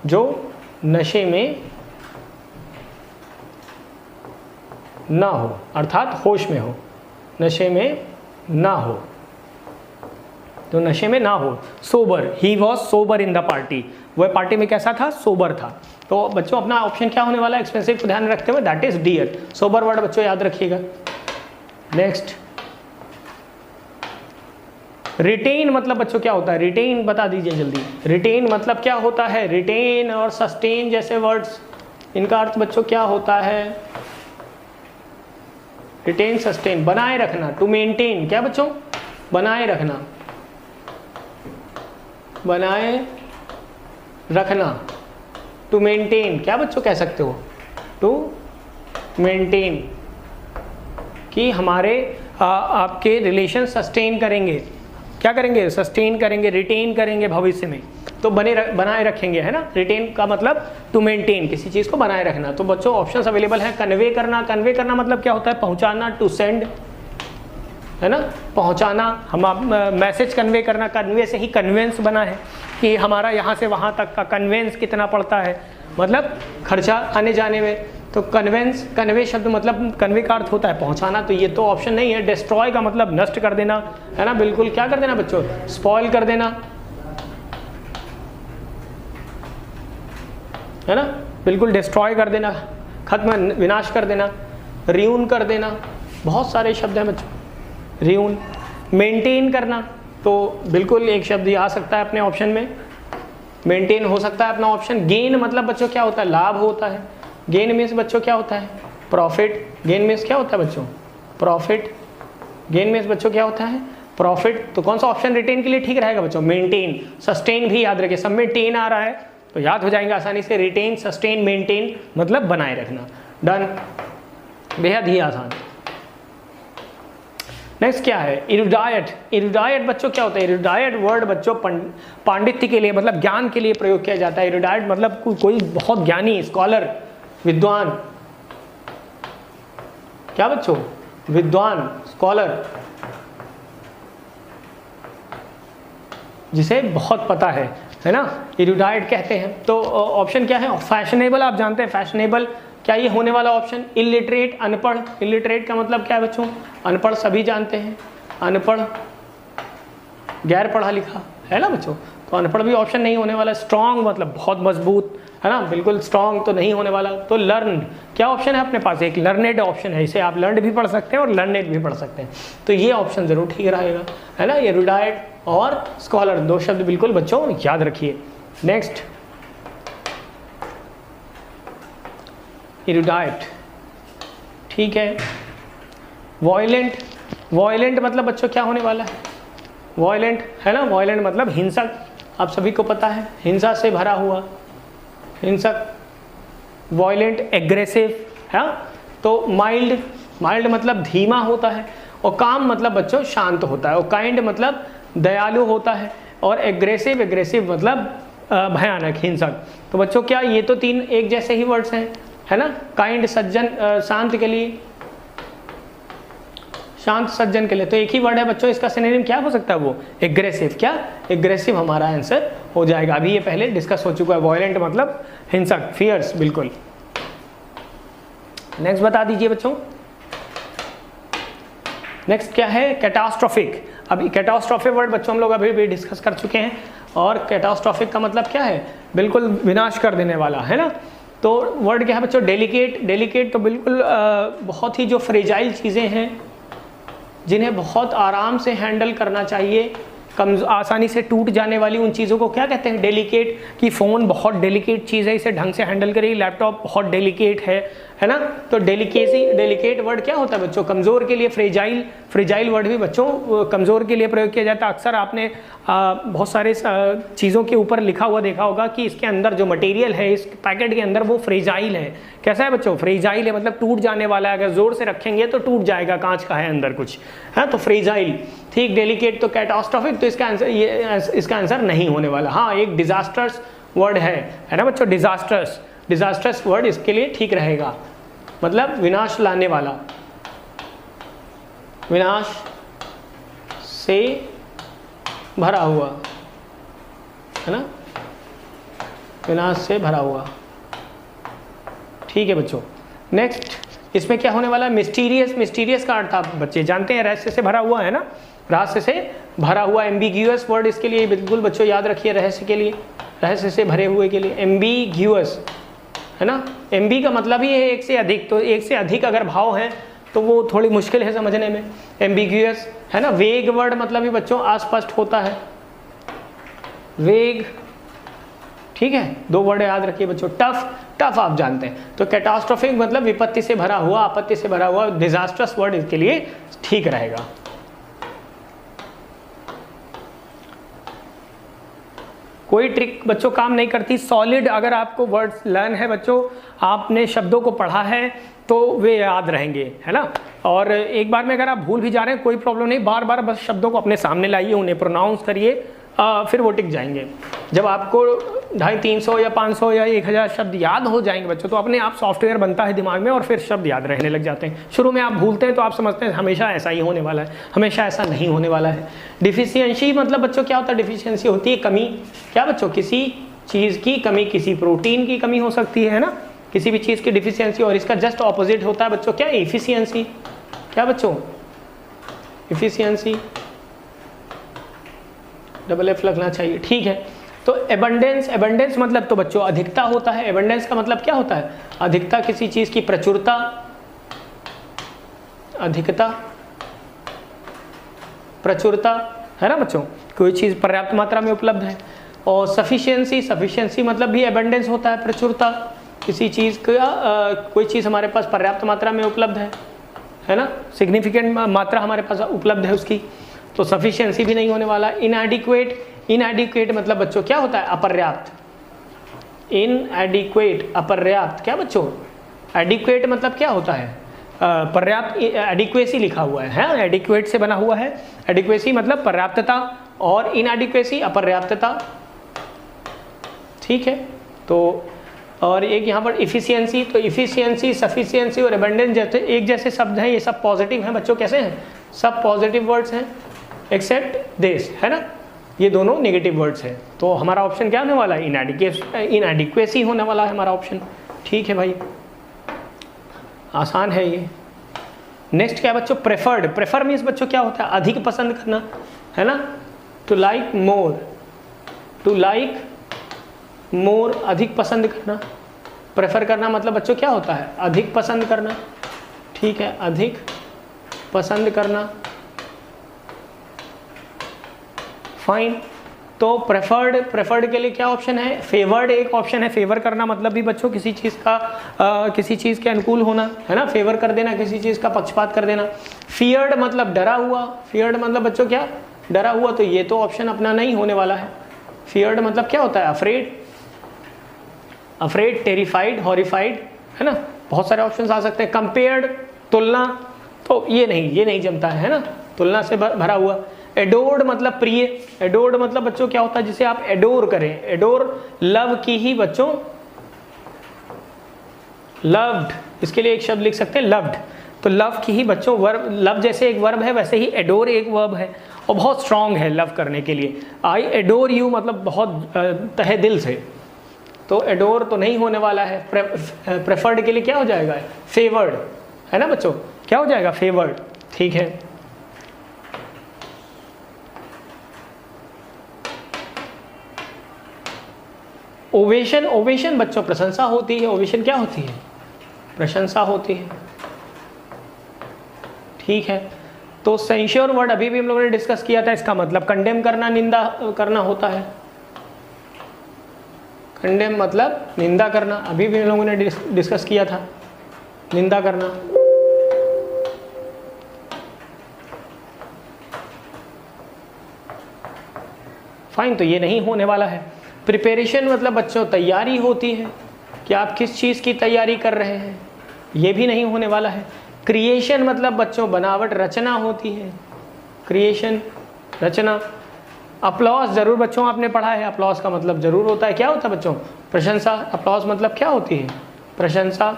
जो नशे में ना हो, अर्थात होश में हो, नशे में ना हो, तो नशे में ना हो। Sober, he was sober in the party, वह पार्टी में कैसा था, सोबर था। तो बच्चों अपना ऑप्शन क्या होने वाला है, एक्सपेंसिव को ध्यान रखते हुए, that is dear. Sober word बच्चों याद रखिएगा। नेक्स्ट, रिटेन मतलब बच्चों क्या होता है, रिटेन बता दीजिए जल्दी। रिटेन मतलब क्या होता है, रिटेन और सस्टेन जैसे वर्ड्स, इनका अर्थ बच्चों क्या होता है, रिटेन, सस्टेन, बनाए रखना, टू मेंटेन, क्या बच्चों, बनाए रखना, बनाए रखना, टू मेंटेन, क्या बच्चों कह सकते हो, टू मेंटेन, कि हमारे आपके रिलेशन सस्टेन करेंगे, क्या करेंगे, सस्टेन करेंगे, रिटेन करेंगे भविष्य में, तो बनाए रखेंगे, है ना। रिटेन का मतलब टू मेंटेन, किसी चीज़ को बनाए रखना। तो बच्चों ऑप्शंस अवेलेबल हैं। कन्वे करना, कन्वे करना मतलब क्या होता है, पहुंचाना, टू सेंड, है ना, पहुंचाना। हम मैसेज कन्वे करना, कन्वे से ही कन्वेंस बना है कि हमारा यहाँ से वहाँ तक का कन्वेंस कितना पड़ता है, मतलब खर्चा आने जाने में। तो कन्वेंस, कन्वे शब्द मतलब कन्वे का अर्थ होता है पहुँचाना, तो ये तो ऑप्शन नहीं है। डिस्ट्रॉय का मतलब नष्ट कर देना, है ना, बिल्कुल क्या कर देना बच्चों, स्पॉइल कर देना, है ना, बिल्कुल डिस्ट्रॉय कर देना, खत्म, विनाश कर देना, रियून कर देना, बहुत सारे शब्द हैं बच्चों। रियून, मेंटेन करना, तो बिल्कुल एक शब्द ये आ सकता है अपने ऑप्शन में, मेंटेन हो सकता है अपना ऑप्शन। गेन मतलब बच्चों क्या होता है, लाभ होता है। गेन मीन्स बच्चों क्या होता है, प्रॉफिट। गेन मीन्स क्या होता है बच्चों, प्रॉफिट। गेन मीन्स बच्चों क्या होता है, प्रॉफिट। तो कौन सा ऑप्शन रिटेन के लिए ठीक रहेगा बच्चों, मेंटेन। सस्टेन भी याद रखिए, सब में टेन आ रहा है तो याद हो जाएंगे आसानी से। रिटेन, सस्टेन, मेंटेन मतलब बनाए रखना। डन, बेहद ही आसान। नेक्स्ट क्या है, इरुडाइट। इरुडाइट बच्चों क्या होता है, इरुडाइट वर्ड बच्चों पांडित्य के लिए मतलब ज्ञान के लिए प्रयोग किया जाता है। इरुडाइट मतलब कोई बहुत ज्ञानी, स्कॉलर, विद्वान। क्या बच्चों, विद्वान, स्कॉलर, जिसे बहुत पता है ना, इरुडाइट कहते हैं। तो ऑप्शन क्या है, फैशनेबल। आप जानते हैं फैशनेबल, क्या ये होने वाला ऑप्शन। इलिटरेट, अनपढ़। इलिटरेट का मतलब क्या है बच्चों, अनपढ़, सभी जानते हैं अनपढ़, गैर पढ़ा लिखा, है ना बच्चों। तो अनपढ़ भी ऑप्शन नहीं होने वाला। स्ट्रॉन्ग मतलब बहुत मजबूत, है ना, बिल्कुल स्ट्रॉन्ग तो नहीं होने वाला। तो लर्न, क्या ऑप्शन है अपने पास, एक लर्नेड ऑप्शन है। इसे आप लर्नड भी पढ़ सकते हैं और लर्नेड भी पढ़ सकते हैं। तो ये ऑप्शन जरूर ठीक रहेगा, है ना। एरुडाइट और स्कॉलर, दो शब्द बिल्कुल बच्चों याद रखिए। नेक्स्ट, एरुडाइट, ठीक है। वॉयलेंट, वॉयलेंट मतलब बच्चों क्या होने वाला है, वॉयलेंट, है ना। वॉयलेंट मतलब हिंसक, आप सभी को पता है, हिंसा से भरा हुआ, हिंसक। वॉयलेंट, एग्रेसिव, है। तो माइल्ड, माइल्ड मतलब धीमा होता है। और काम मतलब बच्चों शांत होता है। और काइंड मतलब दयालु होता है। और एग्रेसिव, एग्रेसिव मतलब भयानक, हिंसक। तो बच्चों क्या ये तो तीन एक जैसे ही वर्ड्स हैं, है ना। काइंड सज्जन, शांत के लिए, शांत सज्जन के लिए। तो एक ही वर्ड है बच्चों, इसका सिनोनिम क्या हो सकता है, वो एग्रेसिव। क्या, एग्रेसिव हमारा आंसर हो जाएगा। अभी ये पहले डिस्कस हो चुका है। वॉयलेंट मतलब हिंसक, फियर्स, बिल्कुल। नेक्स्ट बता दीजिए बच्चों। नेक्स्ट क्या है, कैटास्ट्रोफिक। अभी कैटास्ट्रोफिक वर्ड बच्चों हम लोग अभी भी डिस्कस कर चुके हैं। और कैटास्ट्रोफिक का मतलब क्या है, बिल्कुल विनाश कर देने वाला, है ना। तो वर्ड क्या है बच्चों, डेलिकेट। डेलिकेट तो बिल्कुल बहुत ही जो फ्रेजाइल चीज़ें हैं, जिन्हें बहुत आराम से हैंडल करना चाहिए, आसानी से टूट जाने वाली उन चीज़ों को क्या कहते हैं, डेलिकेट। कि फ़ोन बहुत डेलिकेट चीज़ है, इसे ढंग से हैंडल करिए। लैपटॉप बहुत डेलिकेट है ना। तो डेलिकेसी, डेलिकेट वर्ड क्या होता है बच्चों, कमज़ोर के लिए। फ्रेजाइल, फ्रेजाइल वर्ड भी बच्चों कमज़ोर के लिए प्रयोग किया जाता है। अक्सर आपने बहुत सारे चीज़ों के ऊपर लिखा हुआ देखा होगा कि इसके अंदर जो मटेरियल है इस पैकेट के अंदर वो फ्रेजाइल है। कैसा है बच्चों, फ्रेजाइल है, मतलब टूट जाने वाला है। अगर जोर से रखेंगे तो टूट जाएगा, कांच का है अंदर कुछ, है। तो फ्रेजाइल, ठीक। डेलिकेट तो कैटास्ट्रोफिक, तो इसका आंसर इसका आंसर नहीं होने वाला। हाँ, एक डिजास्टर्स वर्ड है ना बच्चों, डिजास्टर्स। डिजास्टर्स वर्ड इसके लिए ठीक रहेगा, मतलब विनाश लाने वाला, विनाश से भरा हुआ, है ना, विनाश से भरा हुआ, ठीक है बच्चों। नेक्स्ट, इसमें क्या होने वाला है, मिस्टीरियस। मिस्टीरियस का अर्थ आप बच्चे जानते हैं, रहस्य से भरा हुआ, है ना, रहस्य से भरा हुआ। एम्बिग्यूअस वर्ड इसके लिए बिल्कुल बच्चों याद रखिए, रहस्य के लिए, रहस्य से भरे हुए के लिए एम्बिग्यूअस, है ना। एम्बी का मतलब ही है एक से अधिक, तो एक से अधिक अगर भाव है तो वो थोड़ी मुश्किल है समझने में, एम्बिग्यूअस, है ना। वेग वर्ड मतलब भी बच्चों अस्पष्ट होता है, वेग, ठीक है। दो वर्ड याद रखिए बच्चों। टफ, टफ आप जानते हैं। तो कैटास्ट्रोफिक मतलब विपत्ति से भरा हुआ, आपत्ति से भरा हुआ। डिजास्टर्स वर्ड इसके लिए ठीक रहेगा। कोई ट्रिक बच्चों काम नहीं करती। सॉलिड, अगर आपको वर्ड्स लर्न है बच्चों, आपने शब्दों को पढ़ा है तो वे याद रहेंगे, है ना। और एक बार में अगर आप भूल भी जा रहे हैं कोई प्रॉब्लम नहीं, बार बार बस शब्दों को अपने सामने लाइए, उन्हें प्रोनाउंस करिए, फिर वो टिक जाएंगे। जब आपको 250-300 या 500 या 1000 शब्द याद हो जाएंगे बच्चों, तो अपने आप सॉफ्टवेयर बनता है दिमाग में और फिर शब्द याद रहने लग जाते हैं। शुरू में आप भूलते हैं तो आप समझते हैं हमेशा ऐसा ही होने वाला है, हमेशा ऐसा नहीं होने वाला है। डिफिशियंसी मतलब बच्चों क्या होता है, डिफिशियंसी होती है कमी। क्या बच्चों, किसी चीज़ की कमी, किसी प्रोटीन की कमी हो सकती है ना, किसी भी चीज़ की डिफिशियंसी। और इसका जस्ट ऑपोजिट होता है बच्चों क्या, एफिशिएंसी। क्या बच्चों, एफिशिएंसी, डबल एफ लगना चाहिए, ठीक है। तो एबंडेंस, एबंडेंस मतलब तो बच्चों अधिकता होता है। एबंडेंस का मतलब क्या होता है, अधिकता, किसी चीज की प्रचुरता, अधिकता, प्रचुरता, है ना बच्चों, कोई चीज पर्याप्त मात्रा में उपलब्ध है। और सफिशिएंसी, सफिशिएंसी मतलब भी एबंडेंस होता है, प्रचुरता, किसी चीज का कोई चीज हमारे पास पर्याप्त मात्रा में उपलब्ध है ना, सिग्निफिकेंट मात्रा हमारे पास उपलब्ध है उसकी, तो सफिशिएंसी भी नहीं होने वाला। इनएडिक्वेट, इनएडिक्वेट मतलब बच्चों क्या होता है, अपर्याप्त। इनएडिक्वेट, अपर्याप्त। क्या बच्चों, एडिक्वेट मतलब क्या होता है, पर्याप्त, एडिक्वेसी लिखा हुआ है, एडिक्वेट से बना हुआ है। एडिक्वेसी मतलब पर्याप्तता, और इनएडिक्वेसी अपर्याप्तता, ठीक है। तो और एक यहाँ पर इफिशियंसी, तो इफिशियंसी, सफिशियंसी और एबंडेंस जैसे एक जैसे शब्द हैं, ये सब पॉजिटिव हैं बच्चों। कैसे हैं? सब पॉजिटिव वर्ड्स हैं, एक्सेप्ट दिस, है ना, ये दोनों नेगेटिव वर्ड्स हैं। तो हमारा ऑप्शन क्या होने वाला है? इनएडिक्वेसी होने वाला है हमारा ऑप्शन। ठीक है भाई, आसान है ये। नेक्स्ट क्या बच्चों? प्रेफर्ड। प्रेफर मीन्स बच्चों क्या होता है? अधिक पसंद करना, है ना। To like more, to like more, अधिक पसंद करना। प्रेफर करना मतलब बच्चों क्या होता है? अधिक पसंद करना, ठीक है, अधिक पसंद करना, फाइन। तो प्रेफर्ड के लिए क्या ऑप्शन है? फेवर्ड एक ऑप्शन है। फेवर करना मतलब भी बच्चों किसी चीज़ का किसी चीज़ के अनुकूल होना, है ना, फेवर कर देना, किसी चीज़ का पक्षपात कर देना। फियर्ड मतलब डरा हुआ, फियर्ड मतलब बच्चों क्या? डरा हुआ। तो ये तो ऑप्शन अपना नहीं होने वाला है। फियर्ड मतलब क्या होता है? अफ्रेड, अफ्रेड, टेरिफाइड, हॉरिफाइड, है ना, बहुत सारे ऑप्शंस आ सकते हैं। कंपेयर्ड तुलना, तो ये नहीं जमता है ना, तुलना से भरा हुआ। एडोर्ड मतलब प्रिय, एडोर्ड मतलब बच्चों क्या होता है? जिसे आप एडोर करें। एडोर लव की ही बच्चों, लव्ड, इसके लिए एक शब्द लिख सकते हैं लव्ड। तो लव की ही बच्चों वर्ब, लव जैसे एक वर्ब है वैसे ही एडोर एक वर्ब है, और बहुत स्ट्रांग है लव करने के लिए। आई एडोर यू मतलब बहुत तहे दिल से। तो एडोर तो नहीं होने वाला है। प्रेफर्ड के लिए क्या हो जाएगा? फेवर्ड, है ना बच्चों, क्या हो जाएगा? फेवर्ड, ठीक है। ओवेशन, ओवेशन बच्चों प्रशंसा होती है। ओवेशन क्या होती है? प्रशंसा होती है, ठीक है। तो सेंश्योर वर्ड अभी भी हम लोगों ने डिस्कस किया था, इसका मतलब कंडेम करना, निंदा करना होता है। कंडेम मतलब निंदा करना, अभी भी हम लोगों ने डिस्कस किया था, निंदा करना। फाइन, तो ये नहीं होने वाला है। प्रिपरेशन मतलब बच्चों तैयारी होती है, कि आप किस चीज़ की तैयारी कर रहे हैं, ये भी नहीं होने वाला है। क्रिएशन मतलब बच्चों बनावट, रचना होती है, क्रिएशन, रचना। अप्लॉज जरूर बच्चों आपने पढ़ा है, अप्लॉज का मतलब जरूर होता है, क्या होता है बच्चों? प्रशंसा। अप्लॉज मतलब क्या होती है? प्रशंसा,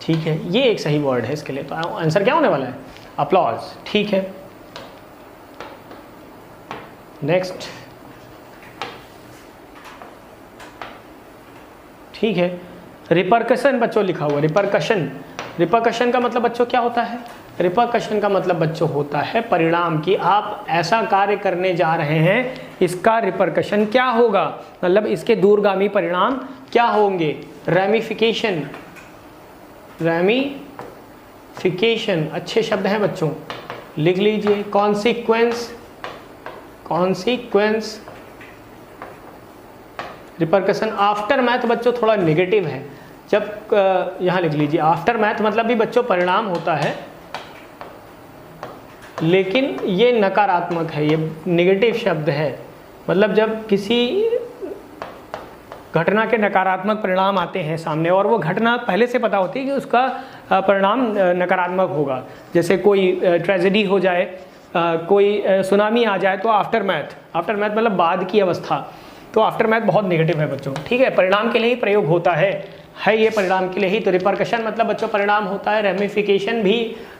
ठीक है। ये एक सही वर्ड है इसके लिए, तो आंसर क्या होने वाला है? अप्लॉज, ठीक है। नेक्स्ट, ठीक है। रिपरकशन बच्चों लिखा हुआ, रिपरकशन। रिपरकशन का मतलब बच्चों क्या होता है? रिपरकशन का मतलब बच्चों होता है परिणाम, कि आप ऐसा कार्य करने जा रहे हैं, इसका रिपरकशन क्या होगा, मतलब इसके दूरगामी परिणाम क्या होंगे। रेमिफिकेशन, रेमिफिकेशन अच्छे शब्द हैं बच्चों, लिख लीजिए। Consequence, consequence, repercussion. After math बच्चों थोड़ा नेगेटिव है, जब यहाँ लिख लीजिए आफ्टर मैथ मतलब भी बच्चों परिणाम होता है, लेकिन ये नकारात्मक है, ये नेगेटिव शब्द है। मतलब जब किसी घटना के नकारात्मक परिणाम आते हैं सामने, और वो घटना पहले से पता होती है कि उसका परिणाम नकारात्मक होगा। जैसे कोई ट्रेजेडी हो जाए, कोई सुनामी आ जाए, तो आफ्टर मैथ, आफ्टर मैथ मतलब बाद की अवस्था, तो आफ्टर मैथ बहुत नेगेटिव है बच्चों, ठीक है। परिणाम के लिए ही प्रयोग होता है ये परिणाम के लिए ही। तो रिपरकशन मतलब बच्चों परिणाम होता है। रेमिफिकेशन भी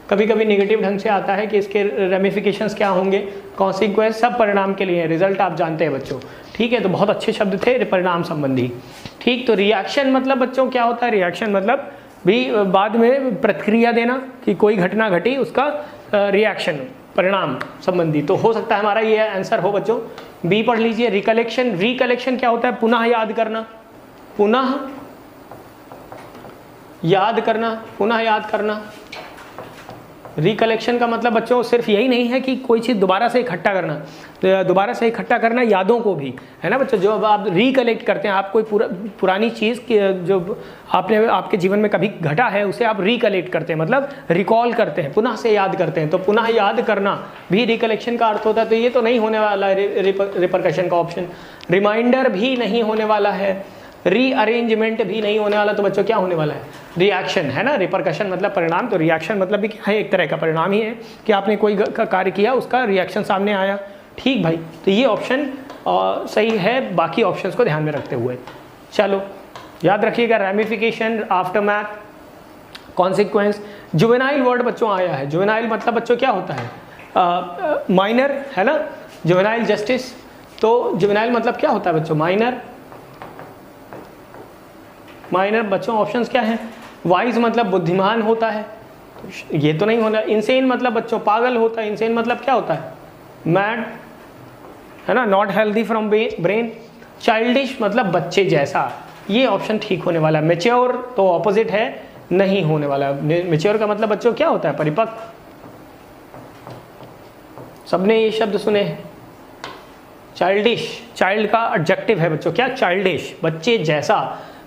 कभी कभी नेगेटिव ढंग से आता है कि इसके रेमिफिकेशंस क्या होंगे। कॉन्सिक्वेंस सब परिणाम के लिए है, रिजल्ट आप जानते हैं बच्चों, ठीक है। तो बहुत अच्छे शब्द थे परिणाम संबंधी, ठीक। तो रिएक्शन मतलब बच्चों क्या होता है? रिएक्शन मतलब भी बाद में प्रतिक्रिया देना, कि कोई घटना घटी उसका रिएक्शन, परिणाम संबंधी। तो हो सकता है हमारा ये आंसर हो बच्चों, बी पढ़ लीजिए। रिकलेक्शन, रिकलेक्शन क्या होता है? पुनः याद करना, पुनः याद करना, पुनः याद करना। रिकलेक्शन का मतलब बच्चों सिर्फ यही नहीं है कि कोई चीज़ दोबारा से इकट्ठा करना, तो दोबारा से इकट्ठा करना यादों को भी, है ना बच्चों। जो आप रिकलेक्ट करते हैं, आप कोई पुरानी चीज़ की जो आपने आपके जीवन में कभी घटा है, उसे आप रिकलेक्ट करते हैं, मतलब रिकॉल करते हैं, पुनः से याद करते हैं। तो पुनः याद करना भी रिकलेक्शन का अर्थ होता है। तो ये तो नहीं होने वाला है रिपरकशन का ऑप्शन। रिमाइंडर भी नहीं होने वाला है, रीअरेंजमेंट भी नहीं होने वाला। तो बच्चों क्या होने वाला है? रिएक्शन है ना, रिपरकशन मतलब परिणाम, तो रिएक्शन मतलब भी क्या है, एक तरह का परिणाम ही है कि आपने कोई कार्य किया उसका रिएक्शन सामने आया। ठीक भाई, तो ये ऑप्शन सही है बाकी ऑप्शंस को ध्यान में रखते हुए। चलो याद रखिएगा, ramification, aftermath, consequence. Juvenile word बच्चों आया है, जुवेनाइल मतलब बच्चों क्या होता है, माइनर है ना, जुवेनाइल जस्टिस। तो जुवेनाइल मतलब क्या होता है बच्चों, माइनर। माइनर बच्चों ऑप्शंस क्या हैं, वाइज मतलब बुद्धिमान होता है, तो ये तो नहीं होना। इंसेन मतलब बच्चों पागल होता है, इंसेन मतलब क्या होता है, मैड है ना, not healthy from brain. Childish मतलब बच्चे जैसा, ये ऑप्शन ठीक होने वाला है। मेच्योर तो ऑपोजिट है, नहीं होने वाला। मेच्योर का मतलब बच्चों क्या होता है, परिपक्व। सबने ये शब्द सुने हैं। चाइल्डिश, चाइल्ड का एडजेक्टिव है बच्चों क्या, चाइल्डिश, बच्चे जैसा।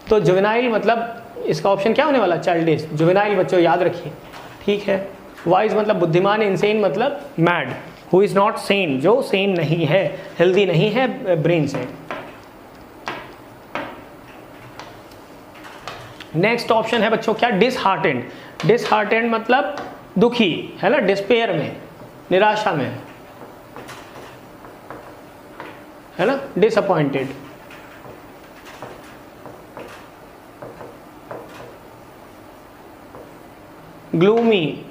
तो जुवेनाइल मतलब इसका ऑप्शन क्या होने वाला, चाइल्डिश। जुवेनाइल बच्चों याद रखिए, ठीक है। वाइज मतलब बुद्धिमान, इनसेन मतलब mad, who is not Sen, जो सेन नहीं है, हेल्दी नहीं है ब्रेन से। नेक्स्ट ऑप्शन है बच्चों क्या, डिसहार्टेंड। डिसहार्टेंड मतलब दुखी है ना, डिस्पेयर में, निराशा में है ना, डिसअपॉइंटेड। ग्लूमी,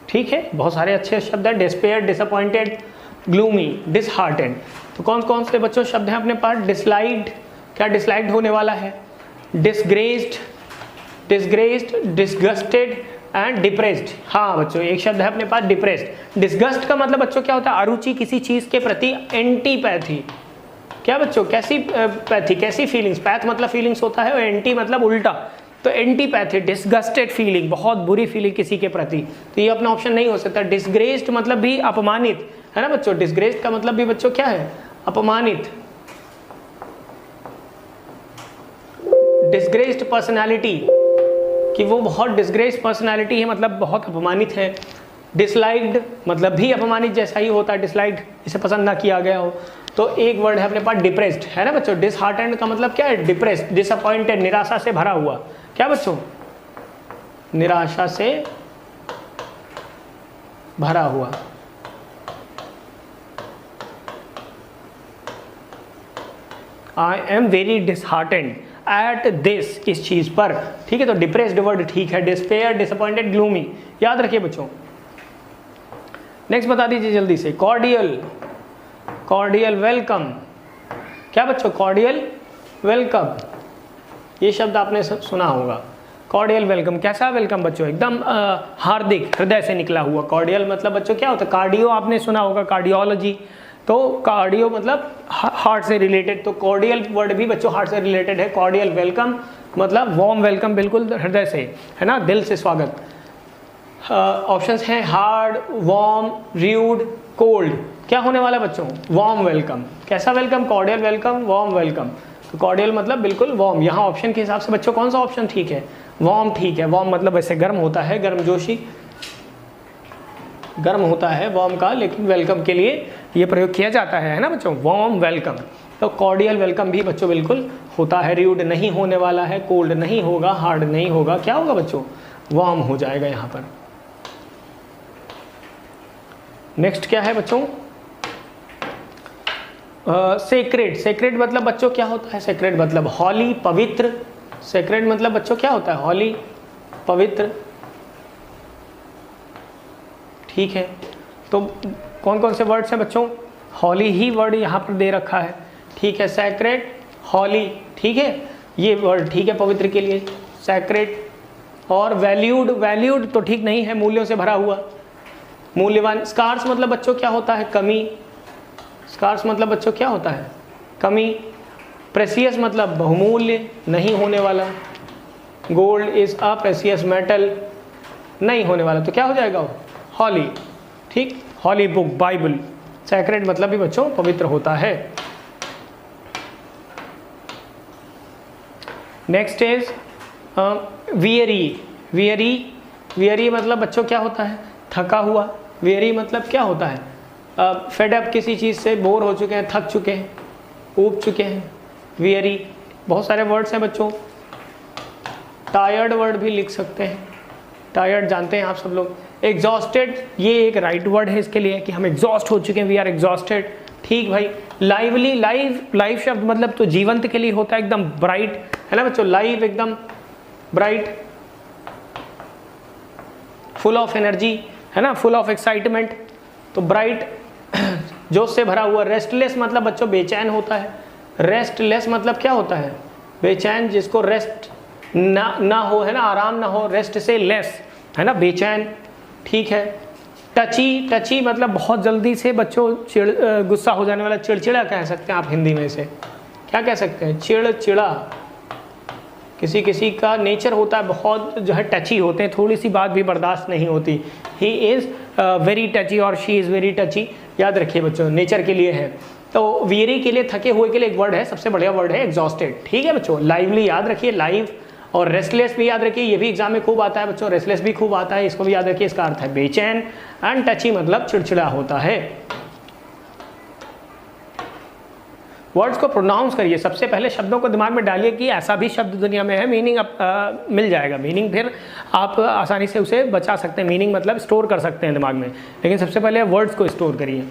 ठीक है, बहुत सारे अच्छे शब्द हैं, डिस्पेयर, डिसअपॉइंटेड, ग्लूमी, डिसहार्टेंड। तो कौन कौन से बच्चों शब्द हैं अपने पास, डिसलाइक्ड, क्या डिसलाइक्ड होने वाला है, disgraced, disgraced, disgusted and depressed. हाँ बच्चों एक शब्द है अपने पास डिप्रेस्ड। डिसगस्ट का मतलब बच्चों क्या होता है, अरुचि किसी चीज के प्रति, एंटीपैथी। क्या बच्चों, कैसी पैथी, कैसी फीलिंग्स, पैथ मतलब फीलिंग्स होता है और एंटी मतलब उल्टा, तो एंटीपैथी, डिसगस्टेड फीलिंग, बहुत बुरी फीलिंग किसी के प्रति, तो ये अपना ऑप्शन नहीं हो सकता। डिसग्रेस्ड मतलब भी अपमानित है ना बच्चों, डिसग्रेस्ड का मतलब भी बच्चों क्या है, अपमानित। डिसग्रेस्ड पर्सनालिटी, कि वो बहुत डिसग्रेस्ड पर्सनालिटी है, मतलब बहुत अपमानित है। डिसलाइक्ड मतलब भी अपमानित जैसा ही होता है, डिसलाइक्ड इसे पसंद ना किया गया हो। तो एक वर्ड है अपने पास डिप्रेस्ड है ना बच्चों। डिसहार्टेंड का मतलब क्या है, डिप्रेस्ड, डिसअपॉइंटेड, निराशा से भरा हुआ, क्या बच्चों, निराशा से भरा हुआ। I am very disheartened at this, इस चीज पर, ठीक है। तो डिप्रेस्ड वर्ड ठीक है, डिस्पेयर, डिसअपॉइंटेड, ग्लूमी, याद रखिए बच्चों। नेक्स्ट बता दीजिए जल्दी से, कॉर्डियल, कॉर्डियल वेलकम, क्या बच्चों, कॉर्डियल वेलकम, ये शब्द आपने सुना होगा। कॉर्डियल वेलकम, कैसा वेलकम बच्चों, एकदम हार्दिक, हृदय से निकला हुआ। कॉर्डियल मतलब बच्चों क्या होता है, कार्डियो आपने सुना होगा, कार्डियोलॉजी, तो कार्डियो मतलब हार्ट से रिलेटेड, तो कॉर्डियल वर्ड भी बच्चों हार्ट से रिलेटेड है। कॉर्डियल वेलकम मतलब वार्म वेलकम, बिल्कुल हृदय से है ना, दिल से स्वागत। ऑप्शंस हैं हार्ड, वार्म, र्यूड, कोल्ड, क्या होने वाला बच्चों, वार्म वेलकम। कैसा welcome, cordial welcome, warm welcome. तो कॉर्डियल मतलब बिल्कुल वार्म, यहाँ ऑप्शन के हिसाब से बच्चों कौन सा ऑप्शन ठीक है, वार्म ठीक है। वार्म मतलब वैसे गर्म होता है, गर्मजोशी, गर्म होता है वार्म का, लेकिन वेलकम के लिए ये प्रयोग किया जाता है ना बच्चों, वार्म वेलकम। तो कॉर्डियल वेलकम भी बच्चों बिल्कुल होता है, र्यूड नहीं होने वाला है, कोल्ड नहीं होगा, हार्ड नहीं होगा, क्या होगा बच्चों, वार्म हो जाएगा यहाँ पर। नेक्स्ट क्या है बच्चों, सेक्रेड। सेक्रेड मतलब बच्चों क्या होता है, सेक्रेड मतलब हॉली, पवित्र। सेक्रेड मतलब बच्चों क्या होता है, हॉली, पवित्र, ठीक है। तो कौन कौन से वर्ड्स हैं बच्चों, हॉली ही वर्ड यहाँ पर दे रखा है, ठीक है। सैक्रेड, हॉली, ठीक है, ये वर्ड ठीक है पवित्र के लिए, सैक्रेड। और वैल्यूड, वैल्यूड तो ठीक नहीं है, मूल्यों से भरा हुआ, मूल्यवान। स्कार्स मतलब बच्चों क्या होता है, कमी। स्कार्स मतलब बच्चों क्या होता है, कमी। प्रेसियस मतलब बहुमूल्य, नहीं होने वाला। Gold is a precious metal, नहीं होने वाला, तो क्या हो जाएगा, हॉली, ठीक। हॉली बुक, बाइबल। सैक्रेड मतलब भी बच्चों पवित्र होता है। Next is weary. Weary, weary मतलब बच्चों क्या होता है, थका हुआ। वियरी मतलब क्या होता है, फेड अप, किसी चीज़ से बोर हो चुके हैं, थक चुके हैं, ऊब चुके हैं, वियरी, बहुत सारे वर्ड्स हैं बच्चों। टायर्ड वर्ड भी लिख सकते हैं, टायर्ड जानते हैं आप सब लोग। एग्जॉस्टेड, ये एक राइट वर्ड है इसके लिए कि हम एग्जॉस्ट हो चुके हैं, वी आर एग्जॉस्टेड। ठीक भाई। लाइवली, लाइव शब्द मतलब तो जीवंत के लिए होता है, एकदम ब्राइट, है ना बच्चों, लाइव एकदम ब्राइट, फुल ऑफ एनर्जी, है ना, फुल ऑफ एक्साइटमेंट, तो ब्राइट, जोश से भरा हुआ। रेस्टलेस मतलब बच्चों बेचैन होता है। रेस्टलेस मतलब क्या होता है? बेचैन, जिसको रेस्ट ना हो, है ना, आराम ना हो, रेस्ट से लेस, है ना, बेचैन। ठीक है। टची मतलब बहुत जल्दी से बच्चों गुस्सा हो जाने वाला, चिड़चिड़ा कह सकते हैं आप हिंदी में से। क्या कह सकते हैं? चिड़चिड़ा। किसी का नेचर होता है बहुत जो है टची होते हैं, थोड़ी सी बात भी बर्दाश्त नहीं होती। ही इज़ वेरी टची और शी इज़ वेरी टची। याद रखिए बच्चों, नेचर के लिए है। तो वीरी के लिए, थके हुए के लिए एक वर्ड है, सबसे बढ़िया वर्ड है एग्जॉस्टेड। ठीक है बच्चों। लाइवली याद रखिए, लाइव। और रेस्टलेस भी याद रखिए, ये भी एग्जाम में खूब आता है बच्चों, रेस्टलेस भी खूब आता है, इसको भी याद रखिए, इसका अर्थ है बेचैन। एंड टची मतलब चिड़चिड़ा होता है। वर्ड्स को प्रोनाउंस करिए, सबसे पहले शब्दों को दिमाग में डालिए कि ऐसा भी शब्द दुनिया में है, मीनिंग मिल जाएगा। मीनिंग फिर आप आसानी से उसे बचा सकते हैं, मीनिंग मतलब स्टोर कर सकते हैं दिमाग में, लेकिन सबसे पहले वर्ड्स को स्टोर करिए।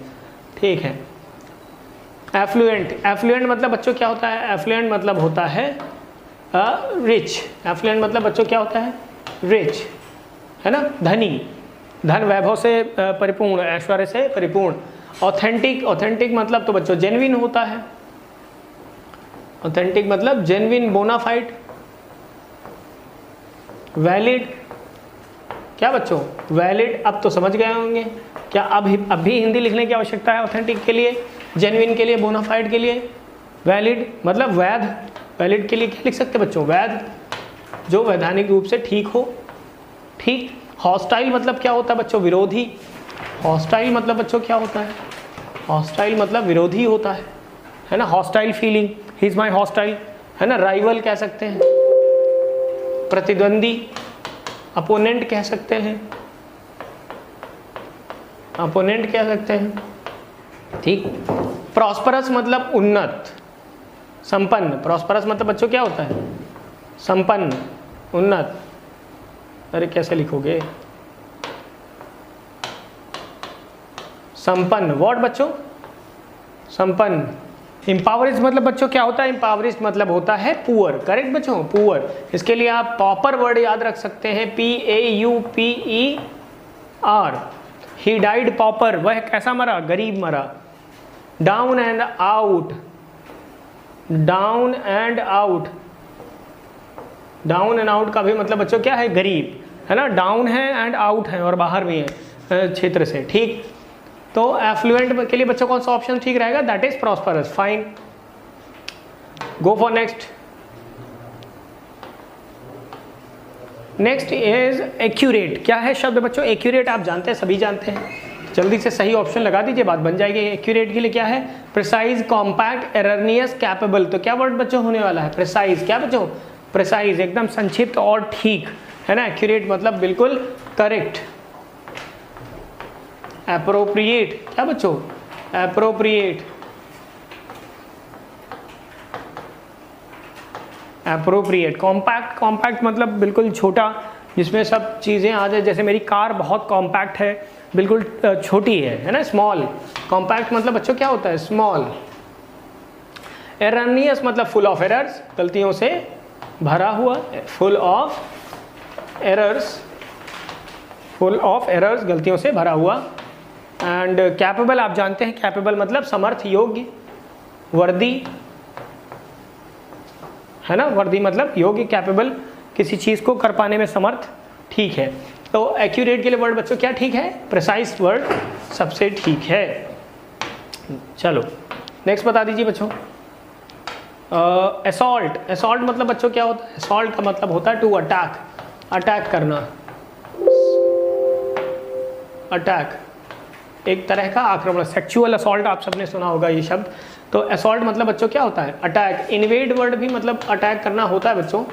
ठीक है। एफ्लुएंट, एफ्लुएंट मतलब बच्चों क्या होता है? एफ्लुएंट मतलब होता है रिच। एफ्लुएंट मतलब बच्चों क्या होता है? रिच, है ना, धनी, धन वैभव से परिपूर्ण, ऐश्वर्य से परिपूर्ण। ऑथेंटिक, ऑथेंटिक मतलब तो बच्चों जेन्युइन होता है। ऑथेंटिक मतलब जेन्युइन, बोनाफाइड। वैलिड, क्या बच्चों? वैलिड। अब तो समझ गए होंगे क्या? अब भी हिंदी लिखने की आवश्यकता है ऑथेंटिक के लिए, जेन्युइन के लिए, बोनाफाइड के लिए। वैलिड मतलब वैध। वैलिड के लिए क्या लिख सकते हैं बच्चों? वैध, जो वैधानिक रूप से ठीक हो। ठीक। हॉस्टाइल मतलब क्या होता है बच्चों? विरोधी। हॉस्टाइल मतलब बच्चों क्या होता है? हॉस्टाइल मतलब विरोधी होता है ना, hostile feeling, he is my hostile, है ना। राइवल कह सकते हैं, प्रतिद्वंदी। अपोनेंट कह सकते हैं, अपोनेंट कह सकते हैं। ठीक। प्रॉस्परस मतलब उन्नत, संपन्न। प्रॉस्परस मतलब बच्चों क्या होता है? संपन्न, उन्नत। अरे कैसे लिखोगे? संपन्न, व्हाट बच्चों? संपन्न। इम्पावरिज मतलब बच्चों क्या होता है? इम्पावरिज मतलब होता है पुअर। करेक्ट बच्चों, पुअर। इसके लिए आप पॉपर वर्ड याद रख सकते हैं, PAUPER। ही डाइड पॉपर, वह कैसा मरा? गरीब मरा। Down and out, down and out, down and out का भी मतलब बच्चों क्या है? गरीब, है ना। डाउन है एंड आउट है, और बाहर भी है क्षेत्र से। ठीक। तो एफ्लुएंट के लिए बच्चों कौन सा ऑप्शन ठीक रहेगा? That is prosperous. Fine, go for next. Next is accurate. क्या है शब्द बच्चों? एक्यूरेट आप जानते हैं, सभी जानते हैं। जल्दी से सही ऑप्शन लगा दीजिए, बात बन जाएगी। एक्यूरेट के लिए क्या है? Precise, compact, erroneous, capable. तो क्या वर्ड बच्चों होने वाला है? प्रिसाइज। क्या बच्चों? प्रिसाइज, एकदम संक्षिप्त और ठीक, है ना। एक्यूरेट मतलब बिल्कुल करेक्ट। एप्रोप्रिएट, क्या बच्चों? Appropriate, appropriate. कॉम्पैक्ट, कॉम्पैक्ट मतलब बिल्कुल छोटा, जिसमें सब चीज़ें आ जाए। जैसे मेरी कार बहुत कॉम्पैक्ट है, बिल्कुल छोटी है ना, स्मॉल। कॉम्पैक्ट मतलब बच्चों क्या होता है? स्मॉल। एरनियस मतलब फुल ऑफ एरर्स, गलतियों से भरा हुआ। Full of errors, full of errors, गलतियों से भरा हुआ। एंड कैपेबल आप जानते हैं, कैपेबल मतलब समर्थ, योग्य। वर्दी, है ना, वर्दी मतलब योग्य, कैपेबल, किसी चीज़ को कर पाने में समर्थ। ठीक है। तो एक्यूरेट के लिए वर्ड बच्चों क्या ठीक है? प्रिसाइज वर्ड सबसे ठीक है। चलो नेक्स्ट बता दीजिए बच्चों। असॉल्ट, असॉल्ट मतलब बच्चों क्या होता है? असॉल्ट का मतलब होता है टू अटैक, अटैक करना। अटैक एक तरह का आक्रमण। सेक्सुअल असॉल्ट आप सबने सुना होगा ये शब्द। तो असॉल्ट मतलब बच्चों क्या होता है? अटैक। इन्वेड वर्ड भी मतलब अटैक करना होता है बच्चों।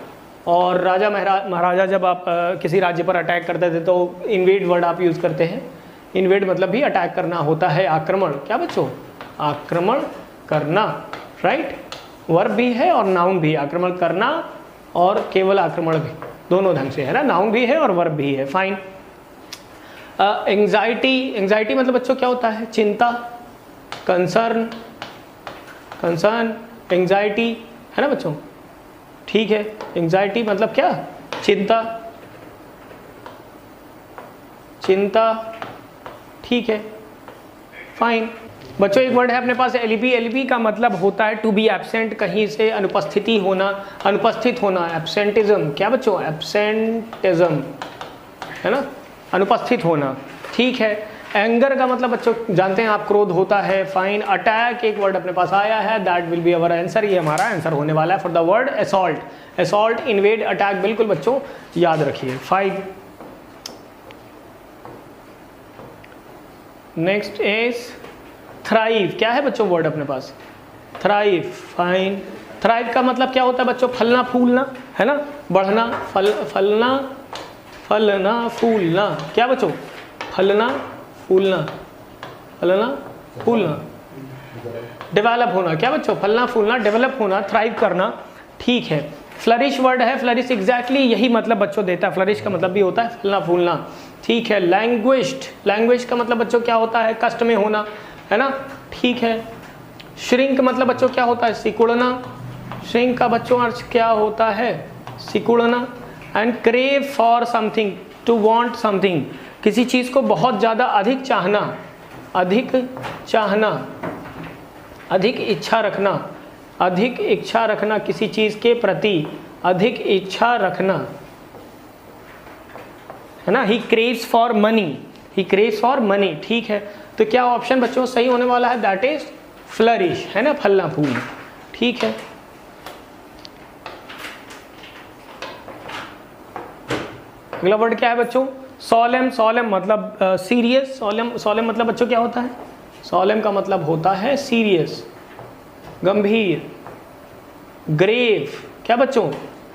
और राजा महाराजा जब आप किसी राज्य पर अटैक करते थे तो इन्वेड वर्ड आप यूज़ करते हैं। इन्वेड मतलब भी अटैक करना होता है, आक्रमण। क्या बच्चों? आक्रमण करना, राइट। वर्ब भी है और नाउन भी, आक्रमण करना और केवल आक्रमण भी, दोनों ढंग से है ना, नाउन भी है और वर्ब भी है। फाइन। एंजाइटी, एंजाइटी मतलब बच्चों क्या होता है? चिंता, कंसर्न, कंसर्न, एंजाइटी है ना बच्चों, ठीक है। एंजाइटी मतलब क्या? चिंता, चिंता, ठीक है, फाइन। बच्चों एक वर्ड है अपने पास एलबी, एलबी का मतलब होता है टू बी एब्सेंट, कहीं से अनुपस्थिति होना, अनुपस्थित होना, एब्सेंटिज्म, क्या बच्चों? एब्सेंटिज्म है ना, अनुपस्थित होना, ठीक है। एंगर का मतलब बच्चों जानते हैं आप, क्रोध होता है, फाइन। अटैक एक वर्ड अपने पास आया है, that will be our answer, ये हमारा आंसर होने वाला है for the word assault. Assault, invade, attack, बिल्कुल बच्चों याद रखिए। 5 नेक्स्ट इज थ्राइव, क्या है बच्चों वर्ड अपने पास? Thrive, fine. थ्राइव का मतलब क्या होता है बच्चों? फलना फूलना है ना, बढ़ना, फलना, फलना फूलना, क्या बच्चों? फलना फूलना, फलना फूलना, डेवलप होना, क्या बच्चों? फलना फूलना, डेवलप होना, थ्राइव करना, ठीक है। फ्लरिश वर्ड है, फ्लरिश एग्जैक्टली यही मतलब बच्चों देता है, फ्लरिश का मतलब भी होता है फलना फूलना, ठीक है। लैंग्वेज्ड, लैंग्वेज का मतलब बच्चों क्या होता है? कष्ट में होना है ना, ठीक है। श्रिंक मतलब बच्चों क्या होता है? सिकुड़ना, श्रिंक का बच्चों अर्थ क्या होता है? सिकुड़ना। And crave for something, to want something, किसी चीज़ को बहुत ज़्यादा अधिक चाहना, अधिक चाहना, अधिक इच्छा रखना, अधिक इच्छा रखना किसी चीज़ के प्रति, अधिक इच्छा रखना है ना। He craves for money, he craves for money, ठीक है। तो क्या ऑप्शन बच्चों सही होने वाला है? दैट इज फ्लरिश है ना, फलना फूलना, ठीक है। अगला वर्ड क्या है बच्चों? सोलेम, सोलेम मतलब सीरियस, सोलेम, सोलेम मतलब बच्चों क्या होता है? सोलेम का मतलब होता है सीरियस, गंभीर। ग्रेव, क्या बच्चों?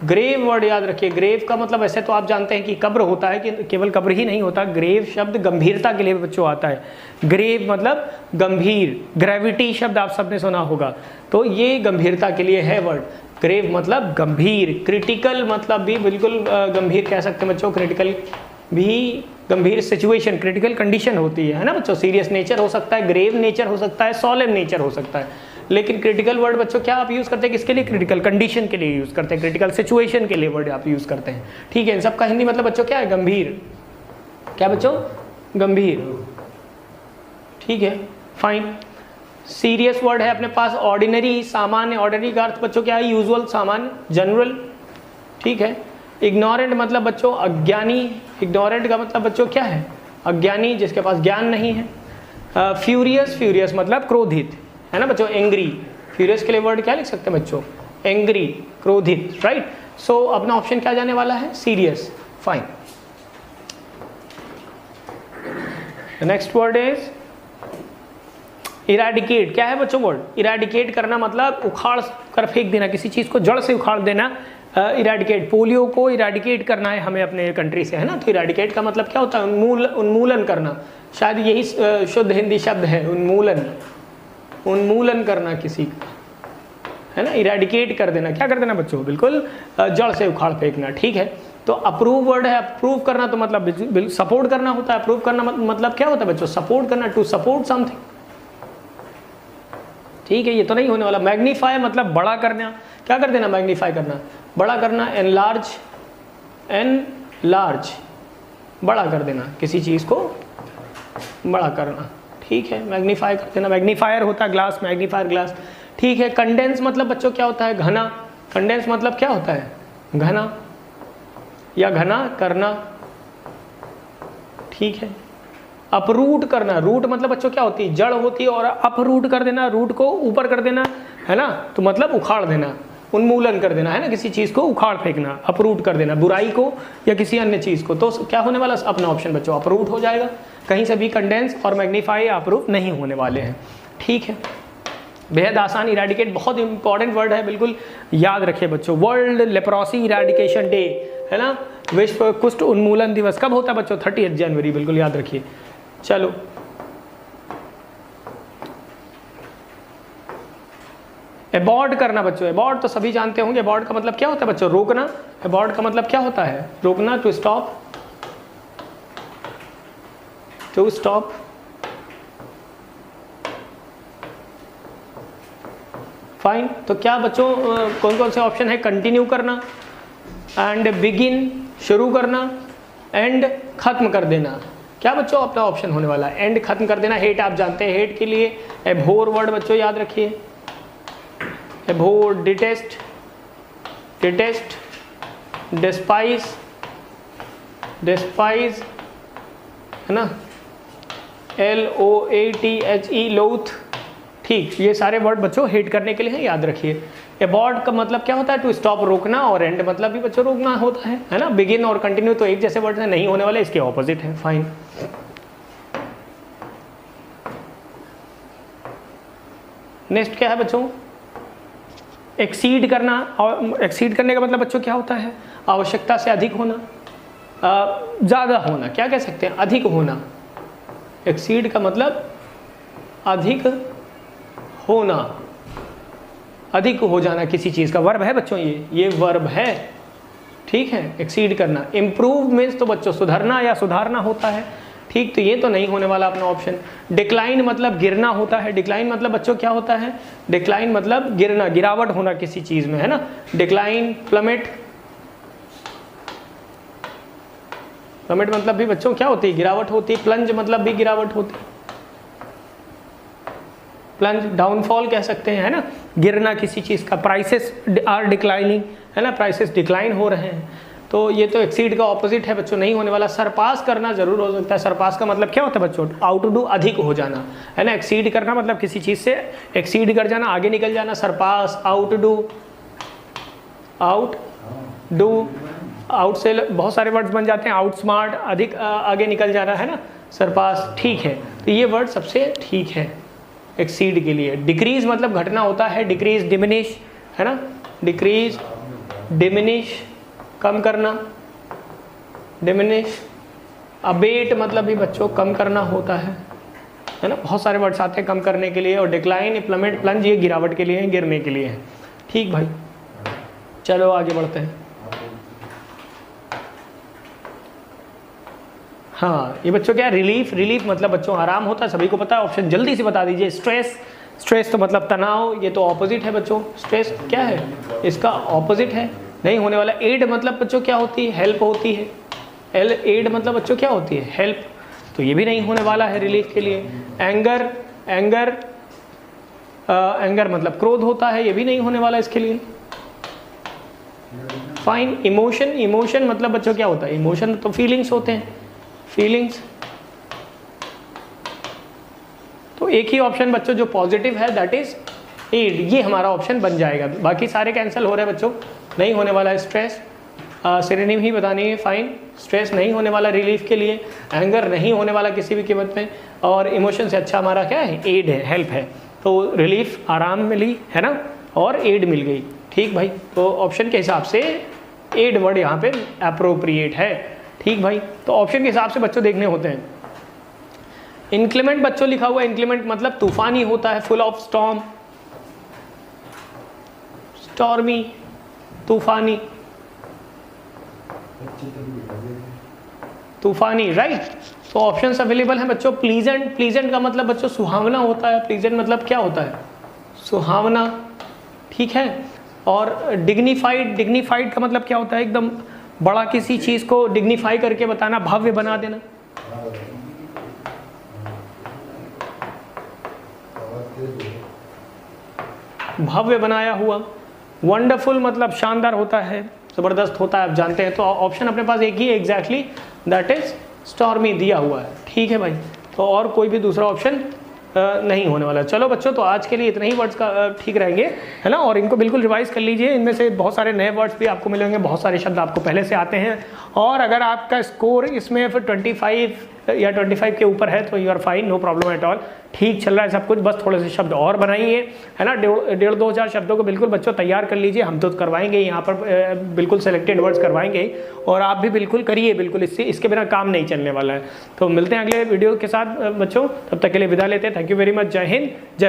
ग्रेव वर्ड याद रखिए, ग्रेव का मतलब वैसे तो आप जानते हैं कि कब्र होता है, कि केवल कब्र ही नहीं होता, ग्रेव शब्द गंभीरता के लिए बच्चों आता है। ग्रेव मतलब गंभीर, ग्रेविटी शब्द आप सबने सुना होगा, तो ये गंभीरता के लिए है वर्ड। ग्रेव मतलब गंभीर। क्रिटिकल मतलब भी बिल्कुल गंभीर कह सकते हैं बच्चों, क्रिटिकल भी गंभीर सिचुएशन, क्रिटिकल कंडीशन होती है ना बच्चों। सीरियस नेचर हो सकता है, ग्रेव नेचर हो सकता है, सोलेम नेचर हो सकता है, लेकिन क्रिटिकल वर्ड बच्चों क्या आप यूज़ करते हैं? किसके लिए? क्रिटिकल कंडीशन के लिए यूज़ करते हैं, क्रिटिकल सिचुएशन के लिए वर्ड आप यूज़ करते हैं, ठीक है। इन सबका हिंदी मतलब बच्चों क्या है? गंभीर, क्या बच्चों? गंभीर, ठीक है, फाइन। सीरियस वर्ड है अपने पास ऑर्डिनरी, सामान्य, ऑर्डिनरी का अर्थ बच्चों क्या है? यूजुअल, सामान्य, जनरल, ठीक है। इग्नोरेंट मतलब बच्चों अज्ञानी, इग्नोरेंट का मतलब बच्चों क्या है? अज्ञानी, जिसके पास ज्ञान नहीं है। फ्यूरियस, फ्यूरियस मतलब क्रोधित है ना बच्चों, एंग्री। फ्यूरियस के लिए वर्ड क्या लिख सकते हैं बच्चों? एंग्री, क्रोधित, राइट। सो अपना ऑप्शन क्या जाने वाला है? Serious, fine. Next word is eradicate, क्या है बच्चों वर्ड? इराडिकेट करना मतलब उखाड़ कर फेंक देना, किसी चीज़ को जड़ से उखाड़ देना, इराडिकेट। पोलियो को इराडिकेट करना है हमें अपने कंट्री से, है ना, तो इराडिकेट का मतलब क्या होता है? उन्मूलन करना, शायद यही शुद्ध हिंदी शब्द है, उन्मूलन, उन्मूलन करना किसी का, है ना, इराडिकेट कर देना, क्या कर देना बच्चों? बिल्कुल जड़ से उखाड़ फेंकना, ठीक है। तो अप्रूव वर्ड है, अप्रूव करना तो मतलब सपोर्ट करना होता है, अप्रूव करना मतलब क्या होता है बच्चों? सपोर्ट करना, टू सपोर्ट समथिंग, ठीक है, ये तो नहीं होने वाला। मैग्नीफाई मतलब बड़ा करना, क्या कर देना? मैग्नीफाई करना, बड़ा करना। एनलार्ज, एनलार्ज बड़ा कर देना, किसी चीज़ को बड़ा करना, ठीक है। मैग्नीफाई कर देना, मैग्नीफायर होता है ग्लास, मैग्नीफायर ग्लास, ठीक है। कंडेंस मतलब बच्चों क्या होता है? घना, कंडेंस मतलब क्या होता है? घना या घना करना, ठीक है। अपरूट करना, रूट मतलब बच्चों क्या होती है? जड़ होती है, और अपरूट कर देना, रूट को ऊपर कर देना, है ना, तो मतलब उखाड़ देना, उन्मूलन कर देना, है ना, किसी चीज़ को उखाड़ फेंकना, अपरूट कर देना, बुराई को या किसी अन्य चीज़ को। तो क्या होने वाला अपना ऑप्शन बच्चों? अपरूट हो जाएगा। कहीं से भी कंडेंस और मैग्नीफाई अपरूट नहीं होने वाले हैं, ठीक है। बेहद आसान, इराडिकेट बहुत इंपॉर्टेंट वर्ड है, बिल्कुल याद रखिए बच्चों। वर्ल्ड लेप्रोसी इराडिकेशन डे, है ना, विश्व कुष्ठ उन्मूलन दिवस कब होता है बच्चों? 30 जनवरी, बिल्कुल याद रखिए। चलो अबॉर्ड करना बच्चों, अबॉर्ड तो सभी जानते होंगे, अबॉर्ड का मतलब क्या होता है बच्चों, रोकना। अबॉर्ड का मतलब क्या होता है, रोकना, to stop, to stop. Fine, तो क्या बच्चों कौन कौन से ऑप्शन है, कंटिन्यू करना, एंड बिगिन शुरू करना, एंड खत्म कर देना। क्या बच्चों अपना ऑप्शन होने वाला है, एंड खत्म कर देना। हेट आप जानते हैं, हेट के लिए एबोर वर्ड बच्चों याद रखिए, एबोर, डिटेस्ट, डिटेस्ट, डिस्पाइज, डिस्पाइज है ना, LOATHE, लोथ। ठीक, ये सारे वर्ड बच्चों हेट करने के लिए हैं, याद रखिए। अबॉर्ड का मतलब क्या होता है, टू स्टॉप, रोकना, और एंड मतलब भी बच्चों रोकना होता है ना। बिगिन और कंटिन्यू तो एक जैसे वर्ड है, नहीं होने वाले, इसके ऑपोजिट है। फाइन, नेक्स्ट क्या है बच्चों, एक्सीड करना। और एक्सीड करने का मतलब बच्चों क्या होता है, आवश्यकता से अधिक होना, ज़्यादा होना, क्या कह सकते हैं, अधिक होना। एक्सीड का मतलब अधिक होना, अधिक हो जाना किसी चीज़ का। वर्ब है बच्चों, ये वर्ब है, ठीक है। एक्सीड करना। इम्प्रूव मीन्स तो बच्चों सुधरना या सुधारना होता है, ठीक, तो ये तो नहीं होने वाला अपना ऑप्शन। डिक्लाइन मतलब गिरना होता है। डिक्लाइन मतलब बच्चों क्या होता है, डिक्लाइन मतलब गिरना, गिरावट होना किसी चीज़ में, है ना। डिक्लाइन, प्लमेट, प्लमेट मतलब भी बच्चों क्या होती है, गिरावट होती है। प्लंज मतलब भी गिरावट होती है, प्लंज, डाउनफॉल कह सकते हैं, है ना, गिरना किसी चीज़ का। प्राइसेस आर डिक्लाइनिंग, है ना, प्राइसेस डिक्लाइन हो रहे हैं, तो ये तो एक्सीड का ऑपोजिट है बच्चों, नहीं होने वाला। सरपास करना जरूर हो सकता है। सरपास का मतलब क्या होता है बच्चों, आउट डू, अधिक हो जाना, है ना। एक्सीड करना मतलब किसी चीज़ से एक्सीड कर जाना, आगे निकल जाना। Surpass, outdo, outdo, out से बहुत सारे वर्ड्स बन जाते हैं। आउट स्मार्ट, अधिक आगे निकल जाना, है ना। सरपास, ठीक है, तो ये वर्ड सबसे ठीक है एक्सीड के लिए। डिक्रीज मतलब घटना होता है, डिक्रीज, डिमिनिश, है ना, डिक्रीज, डिमिनिश, कम करना, डिमिनिश। अबेट मतलब भी बच्चों कम करना होता है ना। बहुत सारे वर्ड्स आते हैं कम करने के लिए। और डिक्लाइन, प्लमेट, प्लंज ये गिरावट के लिए है, गिरने के लिए है। ठीक भाई, चलो आगे बढ़ते हैं। हाँ, ये बच्चों क्या है, रिलीफ। रिलीफ मतलब बच्चों आराम होता है, सभी को पता है। ऑप्शन जल्दी से बता दीजिए। स्ट्रेस, स्ट्रेस तो मतलब तनाव, ये तो ऑपोजिट है बच्चों। स्ट्रेस क्या है, इसका ऑपोजिट है, नहीं होने वाला। एड मतलब बच्चों क्या होती है, हेल्प होती है। एड मतलब बच्चों क्या होती है, हेल्प, तो ये भी नहीं होने वाला है रिलीफ के लिए। एंगर, एंगर, एंगर मतलब क्रोध होता है, ये भी नहीं होने वाला इसके लिए। फाइन, इमोशन, इमोशन मतलब बच्चों क्या होता है, इमोशन तो फीलिंग्स होते हैं, फीलिंग्स। तो एक ही ऑप्शन बच्चों जो पॉजिटिव है, दैट इज एड, ये हमारा ऑप्शन बन जाएगा। बाकी सारे कैंसिल हो रहे हैं बच्चों, नहीं होने वाला है। स्ट्रेस, सिनोनिम ही बतानी है। फाइन, स्ट्रेस नहीं होने वाला रिलीफ के लिए, एंगर नहीं होने वाला किसी भी कीमत में, और इमोशन से अच्छा हमारा क्या है, एड है, हेल्प है। तो रिलीफ, आराम मिली, है ना, और एड मिल गई। ठीक भाई, तो ऑप्शन के हिसाब से एड वर्ड यहाँ पे अप्रोप्रिएट है। ठीक भाई, तो ऑप्शन के हिसाब से बच्चों देखने होते हैं। इंक्लीमेंट बच्चों लिखा हुआ है, इंक्लीमेंट मतलब तूफानी होता है, फुल ऑफ स्टॉर्म, स्टॉर्मी, तूफानी, तूफानी, राइट। तो ऑप्शंस अवेलेबल हैं बच्चों। प्लीजेंट, प्लीजेंट का मतलब बच्चों सुहावना होता है। प्लीजेंट मतलब क्या होता है, सुहावना, ठीक है। और डिग्निफाइड, डिग्निफाइड का मतलब क्या होता है, एकदम बड़ा किसी चीज को डिग्निफाई करके बताना, भव्य बना देना। भव्य बनाया हुआ। वंडरफुल मतलब शानदार होता है, जबरदस्त होता है, आप जानते हैं। तो ऑप्शन अपने पास एक ही है एग्जैक्टली, दैट इज स्टॉर्मी दिया हुआ है। ठीक है भाई, तो और कोई भी दूसरा ऑप्शन नहीं होने वाला। चलो बच्चों, तो आज के लिए इतने ही वर्ड्स का ठीक रहेंगे, है ना। और इनको बिल्कुल रिवाइज कर लीजिए, इनमें से बहुत सारे नए वर्ड्स भी आपको मिलेंगे, बहुत सारे शब्द आपको पहले से आते हैं। और अगर आपका स्कोर इसमें फिर 25 या 25 के ऊपर है तो you are fine, no problem at all, ठीक चल रहा है सब कुछ। बस थोड़े से शब्द और बनाइए, है ना। 1,500-2,000 शब्दों को बिल्कुल बच्चों तैयार कर लीजिए, हम तो करवाएंगे यहाँ पर, बिल्कुल सेलेक्टेड वर्ड्स करवाएंगे, और आप भी बिल्कुल करिए, बिल्कुल इसके बिना काम नहीं चलने वाला है। तो मिलते हैं अगले वीडियो के साथ बच्चों, तब तक के लिए विदा लेते हैं। थैंक यू वेरी मच, जय हिंद, जय भारत।